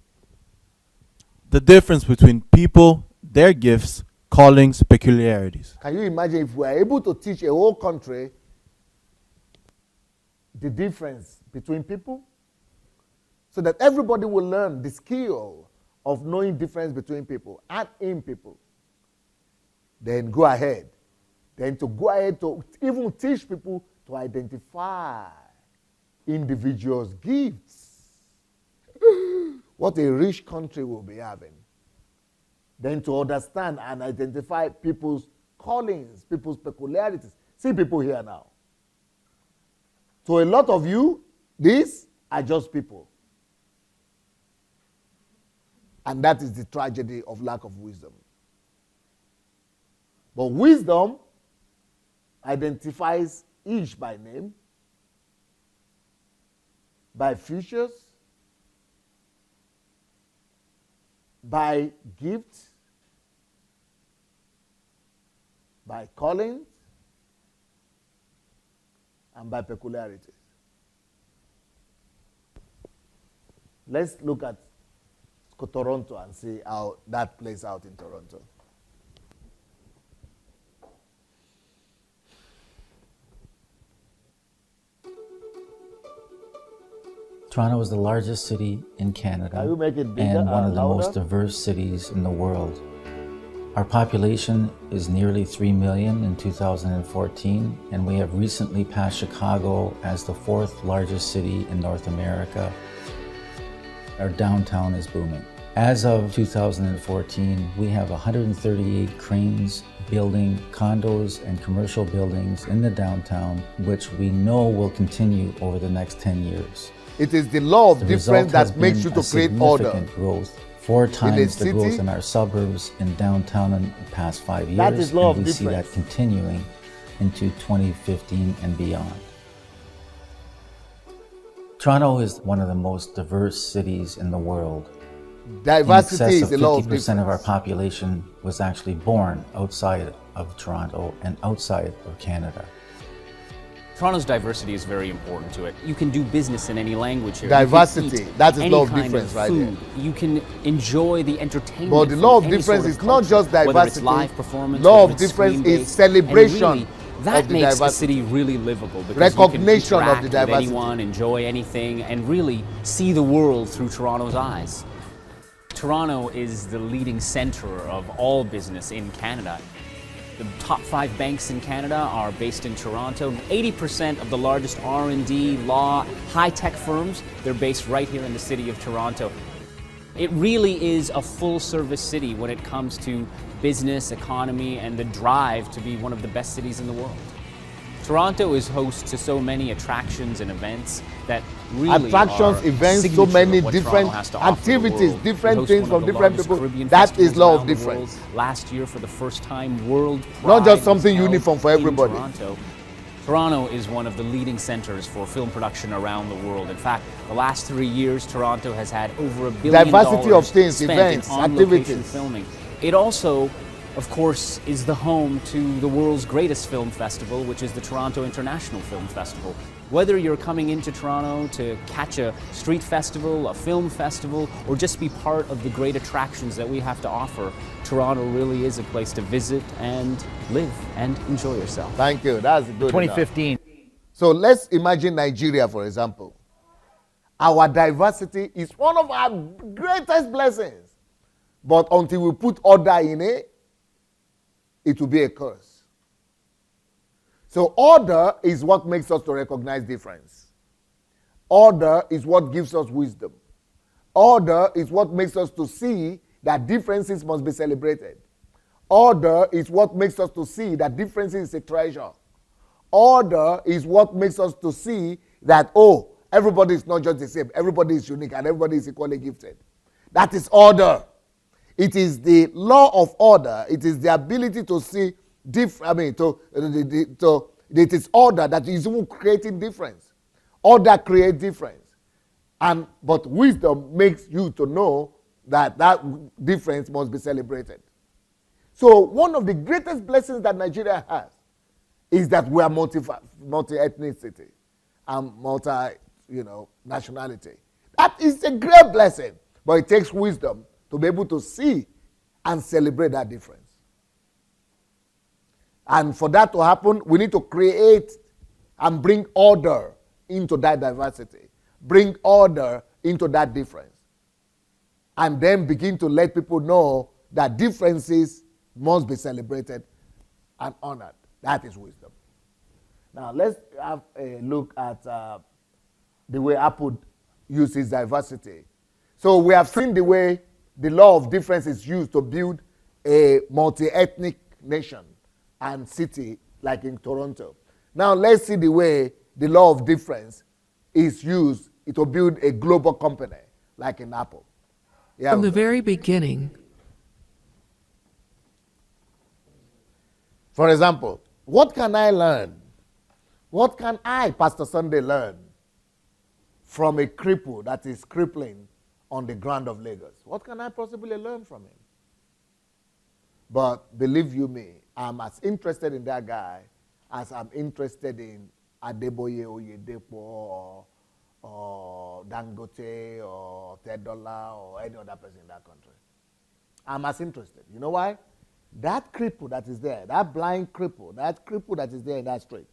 The difference between people, their gifts, callings, peculiarities. Can you imagine if we are able to teach a whole country the difference between people? So that everybody will learn the skill of knowing difference between people and in people. Then go ahead. Then to go ahead to even teach people to identify individuals' gifts. What a rich country will be having. Then to understand and identify people's callings, people's peculiarities. See people here now. To a lot of you, these are just people. And that is the tragedy of lack of wisdom. But wisdom identifies each by name, by features, by gifts, by callings, and by peculiarities. Let's look at Toronto and see how that plays out in Toronto. Toronto is the largest city in Canada Can you make it bigger and one of the louder? most diverse cities in the world. Our population is nearly 3 million in 2014, and we have recently passed Chicago as the 4th largest city in North America. Our downtown is booming. As of 2014, we have 138 cranes building condos and commercial buildings in the downtown, which we know will continue over the next 10 years. It is the law of The difference result has that makes been you a to create order. significant growth, 4 times the city. growth in our suburbs in downtown in the past 5 years. That is law and of we see that difference. continuing into 2015 and beyond. Toronto is one of the most diverse cities in the world. Diversity In is excess the of law of 50% difference. of our population was actually born outside of Toronto and outside of Canada. Toronto's diversity is very important to it. You can do business in any language here. Diversity, You can eat that is any law of kind difference right food. You can enjoy the entertainment. But the from law of any difference sort of is not culture, just whether it's diversity. live performance, Law whether of it's difference is screen-based. celebration And really, that of the makes the diversity. city really livable because Recognition you can of the interact with diversity. anyone, enjoy anything, and really see the world through Toronto's eyes. Toronto is the leading center of all business in Canada. The top 5 banks in Canada are based in Toronto. 80% of the largest R&D, law, high-tech firms, they're based right here in the city of Toronto. It really is a full-service city when it comes to business, economy, and the drive to be one of the best cities in the world. Toronto is host to so many attractions and events that really Attractions, are events, so signature many of what different Toronto has to offer the activities, world. different We host things one from of the different largest people. Caribbean That is festivals law of around the difference. world. Last year, for the first time, World Not Pride just something was held uniform for in everybody. Toronto. Toronto is one of the leading centers for film production around the world. In fact, the last 3 years, Toronto has had over $1 billion Diversity of things, spent events, in on-location activities. filming. It also, of course, is the home to the world's greatest film festival, which is the Toronto International Film Festival. Whether you're coming into Toronto to catch a street festival, a film festival, or just be part of the great attractions that we have to offer, Toronto really is a place to visit and live and enjoy yourself. Thank you. That's good. 2015. So let's imagine Nigeria, for example. Our diversity is one of our greatest blessings. But until we put order in it, it will be a curse. So order is what makes us to recognize difference. Order is what gives us wisdom. Order is what makes us to see that differences must be celebrated. Order is what makes us to see that differences is a treasure. Order is what makes us to see that, oh, everybody is not just the same. Everybody is unique and everybody is equally gifted. That is order. It is the law of order. It is the ability to see it is order that is even creating difference. Order creates difference. But wisdom makes you to know that that difference must be celebrated. So one of the greatest blessings that Nigeria has is that we are multi-ethnicity and nationality. That is a great blessing, but it takes wisdom to be able to see and celebrate that difference. And for that to happen, we need to create and bring order into that diversity. Bring order into that difference. And then begin to let people know that differences must be celebrated and honored. That is wisdom. Now let's have a look at the way Apple uses diversity. So we have seen the way the law of difference is used to build a multi-ethnic nation and city like in Toronto. Now let's see the way the law of difference is used to build a global company like in Apple. Yeah, From the very beginning, for example, what can I learn? What can I, Pastor Sunday, learn from a cripple that is crippling on the ground of Lagos? What can I possibly learn from him? But believe you me, I'm as interested in that guy as I'm interested in Adeboye Oyedepo or Dangote or $10 or any other person in that country. I'm as interested. You know why? That cripple that is there, that blind cripple, that cripple that is there in that street,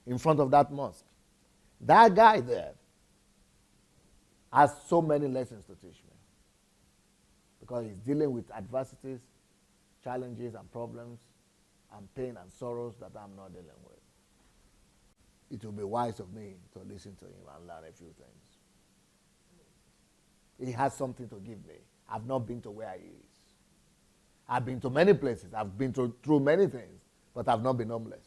in front of that mosque, that guy there has so many lessons to teach me. Because he's dealing with adversities, challenges and problems and pain and sorrows that I'm not dealing with. It will be wise of me to listen to him and learn a few things. He has something to give me. I've not been to where he is. I've been to many places. I've been through many things, but I've not been homeless.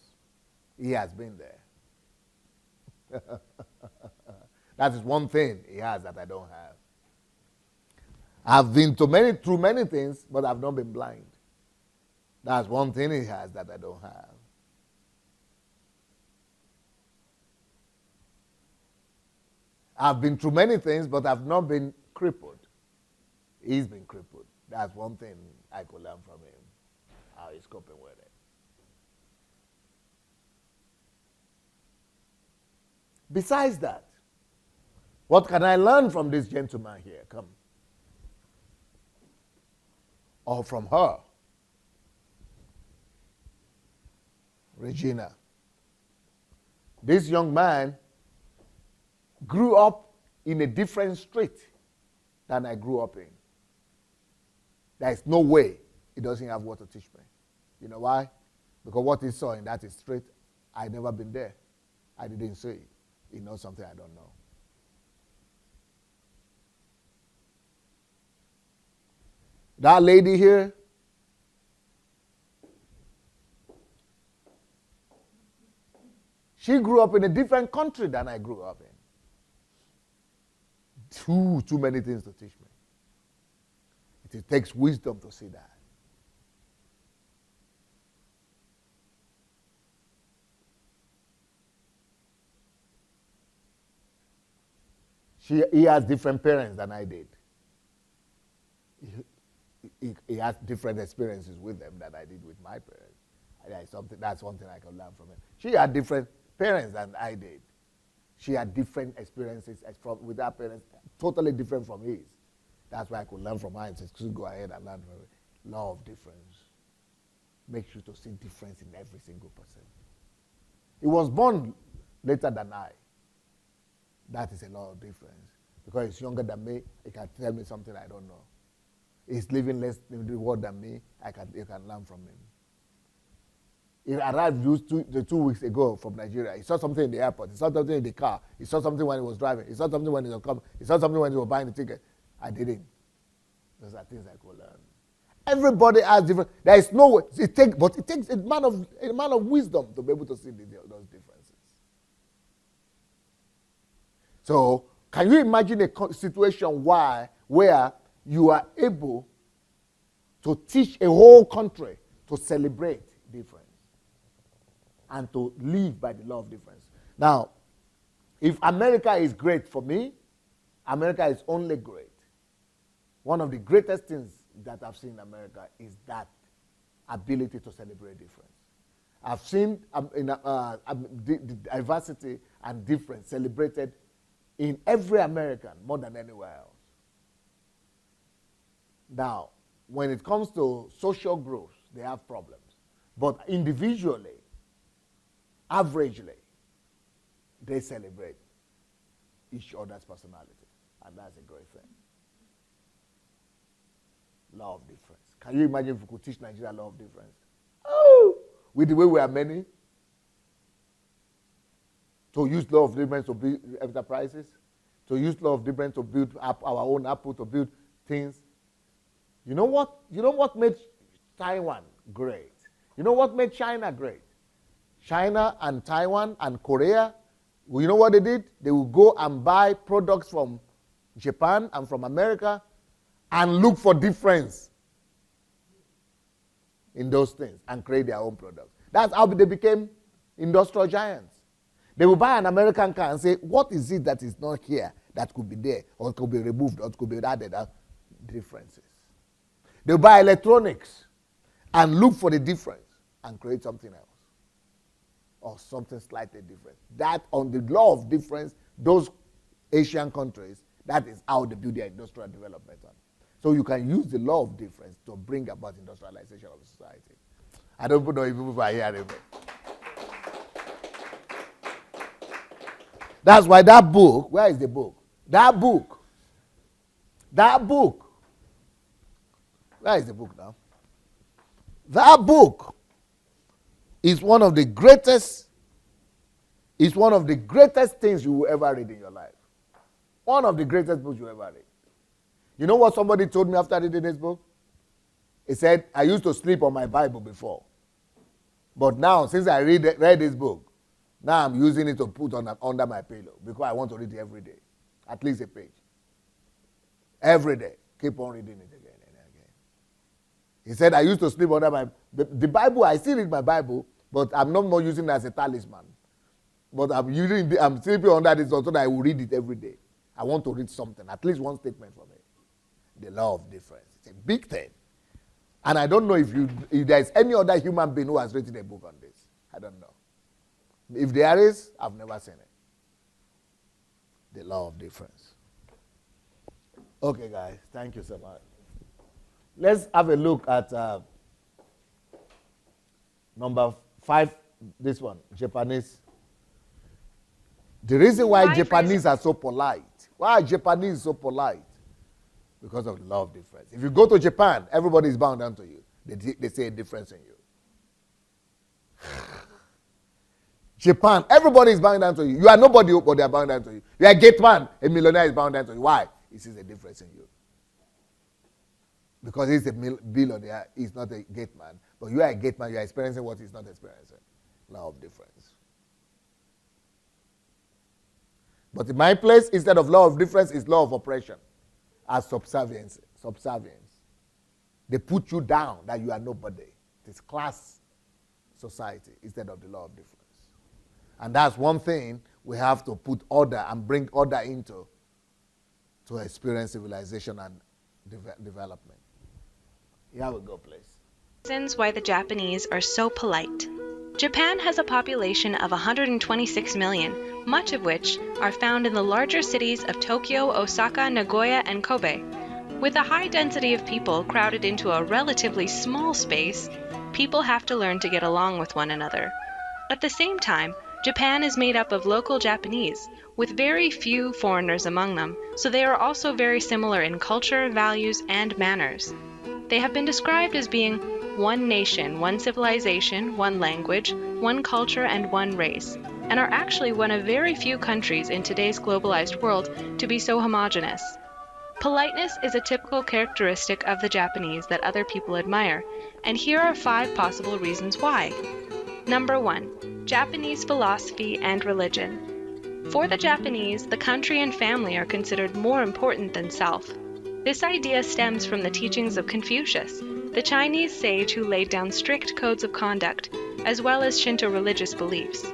He has been there. That is one thing he has that I don't have. I've been through many things, but I've not been blind. That's one thing he has that I don't have. I've been through many things, but I've not been crippled. He's been crippled. That's one thing I could learn from him, how he's coping with it. Besides that, what can I learn from this gentleman here? Come. Or from her? Regina. This young man grew up in a different street than I grew up in. There is no way he doesn't have what to teach me. You know why? Because what he saw in that street, I'd never been there. I didn't see it. He knows something I don't know. That lady here, She grew up in a different country than I grew up in. Too many things to teach me. It takes wisdom to see that. He has different parents than I did. He has different experiences with them than I did with my parents. That's one thing I can learn from him. She had different parents than I did. She had different experiences with her parents, totally different from his. That's why I could learn from her and say, go ahead and learn from it. Law of difference. Make sure to see difference in every single person. He was born later than I. That is a law of difference. Because he's younger than me, he can tell me something I don't know. He's living less in the world than me, you can learn from him. He arrived two weeks ago from Nigeria. He saw something in the airport. He saw something in the car. He saw something when he was driving. He saw something when he was coming. He saw something when he was buying the ticket. I didn't. Those are things I could learn. Everybody has different. There is no way. It takes a man of wisdom to be able to see those differences. So, can you imagine a situation where you are able to teach a whole country to celebrate difference and to live by the law of difference? Now, if America is great for me, America is only great. One of the greatest things that I've seen in America is that ability to celebrate difference. I've seen the diversity and difference celebrated in every American more than anywhere else. Now, when it comes to social growth, they have problems. But individually, averagely, they celebrate each other's personality. And that's a great thing. Law of difference. Can you imagine if we could teach Nigeria law of difference? Oh, with the way we are many, to use law of difference to build enterprises, to use law of difference to build our own Apple, to build things. You know what made Taiwan great? You know what made China great? China and Taiwan and Korea, you know what they did? They would go and buy products from Japan and from America and look for difference in those things and create their own products. That's how they became industrial giants. They will buy an American car and say, what is it that is not here that could be there, or could be removed, or could be added? Differences. They will buy electronics and look for the difference and create something else, or something slightly different. That, on the law of difference, those Asian countries, that is how they build their industrial development on. So you can use the law of difference to bring about industrialization of society. I don't know if people are hearing me. That's why that book, where is the book? That book, where is the book now? That book is one of the greatest things you will ever read in your life. One of the greatest books you ever read. You know what somebody told me after reading this book? He said, I used to sleep on my Bible before. But now, since I read this book, now I'm using it to put under my pillow because I want to read it every day. At least a page. Every day. Keep on reading it again and again. He said, I used to sleep under the Bible. I still read my Bible, but I'm not more using it as a talisman. But I'm sleeping under this so that I will read it every day. I want to read something, at least one statement from it. The law of difference. It's a big thing. And I don't know if there's any other human being who has written a book on this. I don't know. If there is, I've never seen it. The law of difference. Okay, guys. Thank you so much. Let's have a look at number 5, this one, Japanese. The reason why Japanese are so polite. Why are Japanese so polite? Because of the law of difference. If you go to Japan, everybody is bound down to you. They see a difference in you. Japan, everybody is bound down to you. You are nobody, but they are bound down to you. You are a gate man, a millionaire is bound down to you. Why? He sees a difference in you. Because he's a billionaire, he's not a gate man. But you are a gate man, you are experiencing what he's not experiencing. Law of difference. But in my place, instead of law of difference, is law of oppression as subservience. They put you down that you are nobody. It is class society instead of the law of difference. And that's one thing we have to put order and bring order into to experience civilization and development. Here we go, please. Reasons why the Japanese are so polite. Japan has a population of 126 million, much of which are found in the larger cities of Tokyo, Osaka, Nagoya, and Kobe. With a high density of people crowded into a relatively small space, people have to learn to get along with one another. At the same time, Japan is made up of local Japanese, with very few foreigners among them, so they are also very similar in culture, values, and manners. They have been described as being one nation, one civilization, one language, one culture, and one race, and are actually one of very few countries in today's globalized world to be so homogeneous. Politeness is a typical characteristic of the Japanese that other people admire, and here are 5 possible reasons why. Number 1. Japanese philosophy and religion. For the Japanese, the country and family are considered more important than self. This idea stems from the teachings of Confucius, the Chinese sage who laid down strict codes of conduct, as well as Shinto religious beliefs.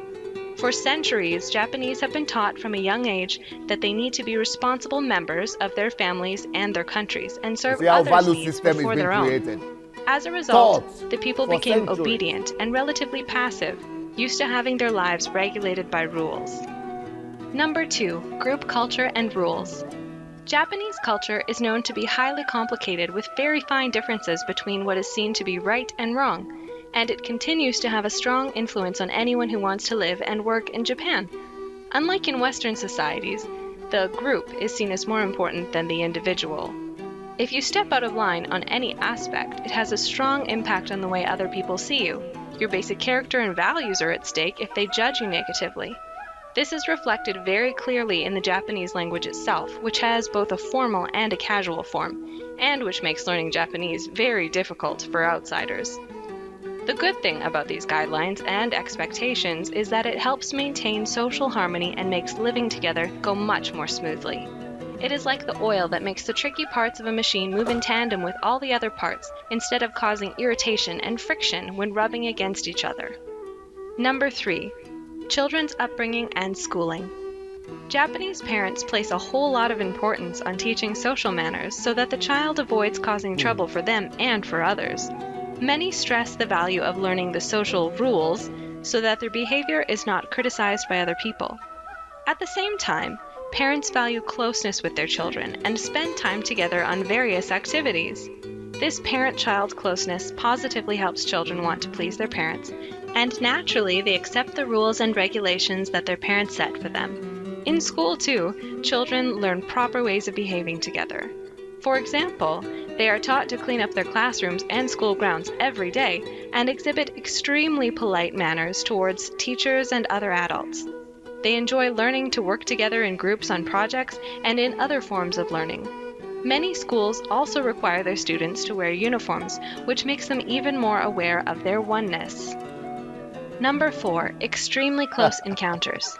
For centuries, Japanese have been taught from a young age that they need to be responsible members of their families and their countries and serve See how others' value needs system is before being their own. created. As a result, Taught the people for became centuries. obedient and relatively passive, used to having their lives regulated by rules. Number 2. Group culture and rules. Japanese culture is known to be highly complicated with very fine differences between what is seen to be right and wrong, and it continues to have a strong influence on anyone who wants to live and work in Japan. Unlike in Western societies, the group is seen as more important than the individual. If you step out of line on any aspect, it has a strong impact on the way other people see you. Your basic character and values are at stake if they judge you negatively. This is reflected very clearly in the Japanese language itself, which has both a formal and a casual form, and which makes learning Japanese very difficult for outsiders. The good thing about these guidelines and expectations is that it helps maintain social harmony and makes living together go much more smoothly. It is like the oil that makes the tricky parts of a machine move in tandem with all the other parts instead of causing irritation and friction when rubbing against each other. Number 3. Children's upbringing and schooling. Japanese parents place a whole lot of importance on teaching social manners so that the child avoids causing trouble for them and for others. Many stress the value of learning the social rules so that their behavior is not criticized by other people. At the same time, parents value closeness with their children and spend time together on various activities. This parent-child closeness positively helps children want to please their parents, and naturally they accept the rules and regulations that their parents set for them. In school, too, children learn proper ways of behaving together. For example, they are taught to clean up their classrooms and school grounds every day and exhibit extremely polite manners towards teachers and other adults. They enjoy learning to work together in groups on projects and in other forms of learning. Many schools also require their students to wear uniforms, which makes them even more aware of their oneness. Number 4. Extremely close encounters.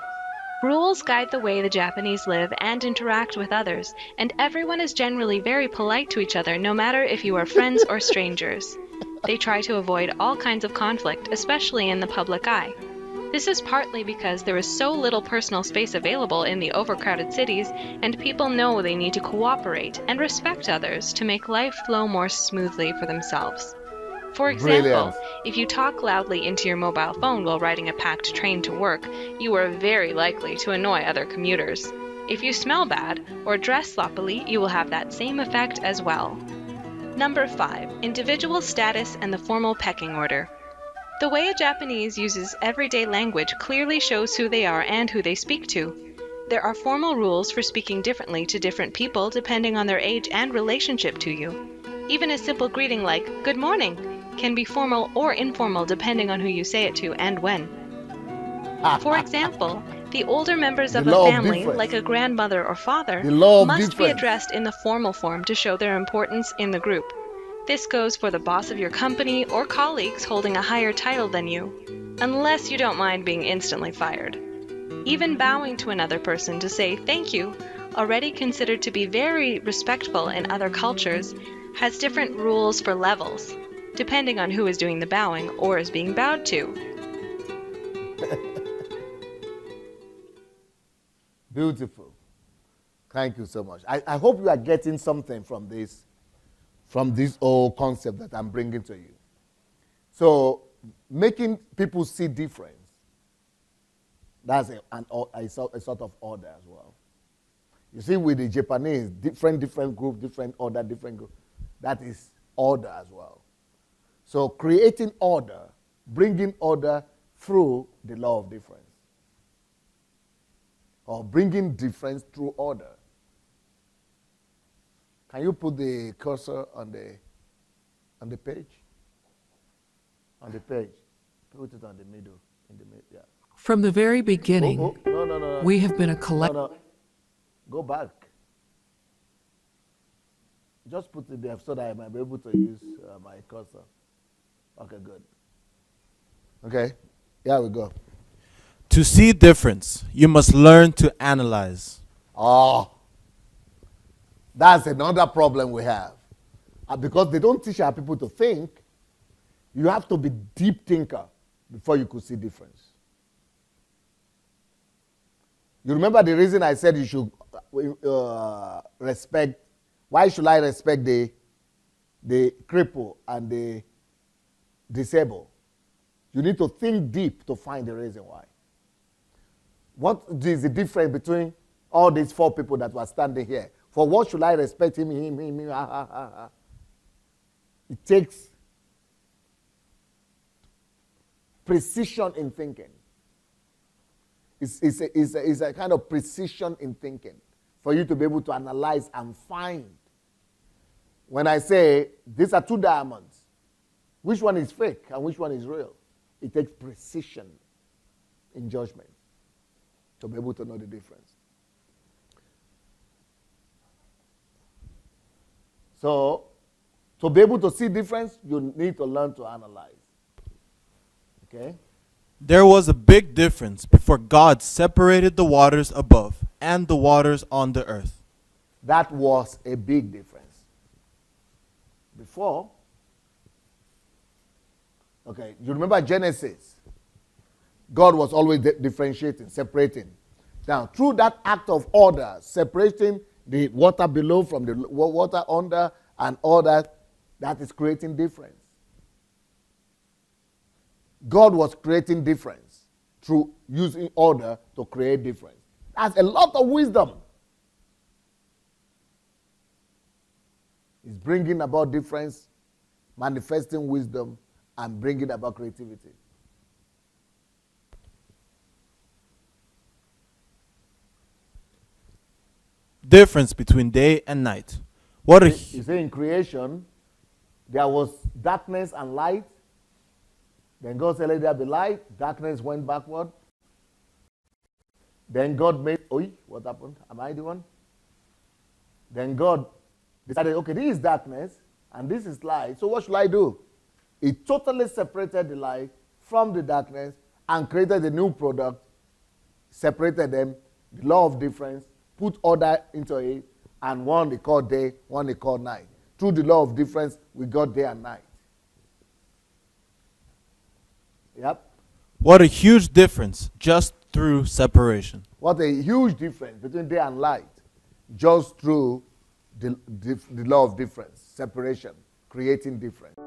Rules guide the way the Japanese live and interact with others, and everyone is generally very polite to each other, no matter if you are friends or strangers. They try to avoid all kinds of conflict, especially in the public eye. This is partly because there is so little personal space available in the overcrowded cities, and people know they need to cooperate and respect others to make life flow more smoothly for themselves. For example, Brilliant. if you talk loudly into your mobile phone while riding a packed train to work, you are very likely to annoy other commuters. If you smell bad or dress sloppily, you will have that same effect as well. Number 5. Individual status and the formal pecking order. The way a Japanese uses everyday language clearly shows who they are and who they speak to. There are formal rules for speaking differently to different people depending on their age and relationship to you. Even a simple greeting like, "Good morning," can be formal or informal depending on who you say it to and when. For example, the older members of The a law of family, difference. like a grandmother or father, The law of must be difference. addressed in the formal form to show their importance in the group. This goes for the boss of your company or colleagues holding a higher title than you, unless you don't mind being instantly fired. Even bowing to another person to say thank you, already considered to be very respectful in other cultures, has different rules for levels, depending on who is doing the bowing or is being bowed to. Beautiful. Thank you so much. I hope you are getting something from this whole concept that I'm bringing to you. So, making people see difference, that's a sort of order as well. You see, with the Japanese, different group, different order, different group. That is order as well. So, creating order, bringing order through the law of difference. Or bringing difference through order. Can you put the cursor on the page? On the page. Put it on the middle. Yeah. From the very beginning, No. we have been a collective. No. Go back. Just put it there so that I might be able to use my cursor. Okay, good. Okay, here we go. To see difference, you must learn to analyze. Oh, that's another problem we have. Because they don't teach our people to think, you have to be deep thinker before you could see difference. You remember the reason I said you should respect, why should I respect the cripple and the disabled? You need to think deep to find the reason why. What is the difference between all these four people that were standing here? For what should I respect him? It takes precision in thinking. It's a kind of precision in thinking for you to be able to analyze and find. When I say these are two diamonds, which one is fake and which one is real? It takes precision in judgment to be able to know the difference. So, to be able to see difference, you need to learn to analyze. Okay? There was a big difference before God separated the waters above and the waters on the earth. That was a big difference. Before, okay, you remember Genesis? God was always differentiating, separating. Now, through that act of order, separating the water below from the water under and all that, that is creating difference. God was creating difference through using order to create difference. That's a lot of wisdom. It's bringing about difference, manifesting wisdom, and bringing about creativity. Difference between day and night. What a You say in creation, there was darkness and light. Then God said, let there be light. Darkness went backward. Then God made, what happened? Am I the one? Then God decided, okay, this is darkness and this is light. So what should I do? He totally separated the light from the darkness and created a new product, separated them, the law of difference, put order into it, and one they call day, one they call night. Through the law of difference, we got day and night. Yep. What a huge difference just through separation. What a huge difference between day and light, just through the law of difference, separation, creating difference.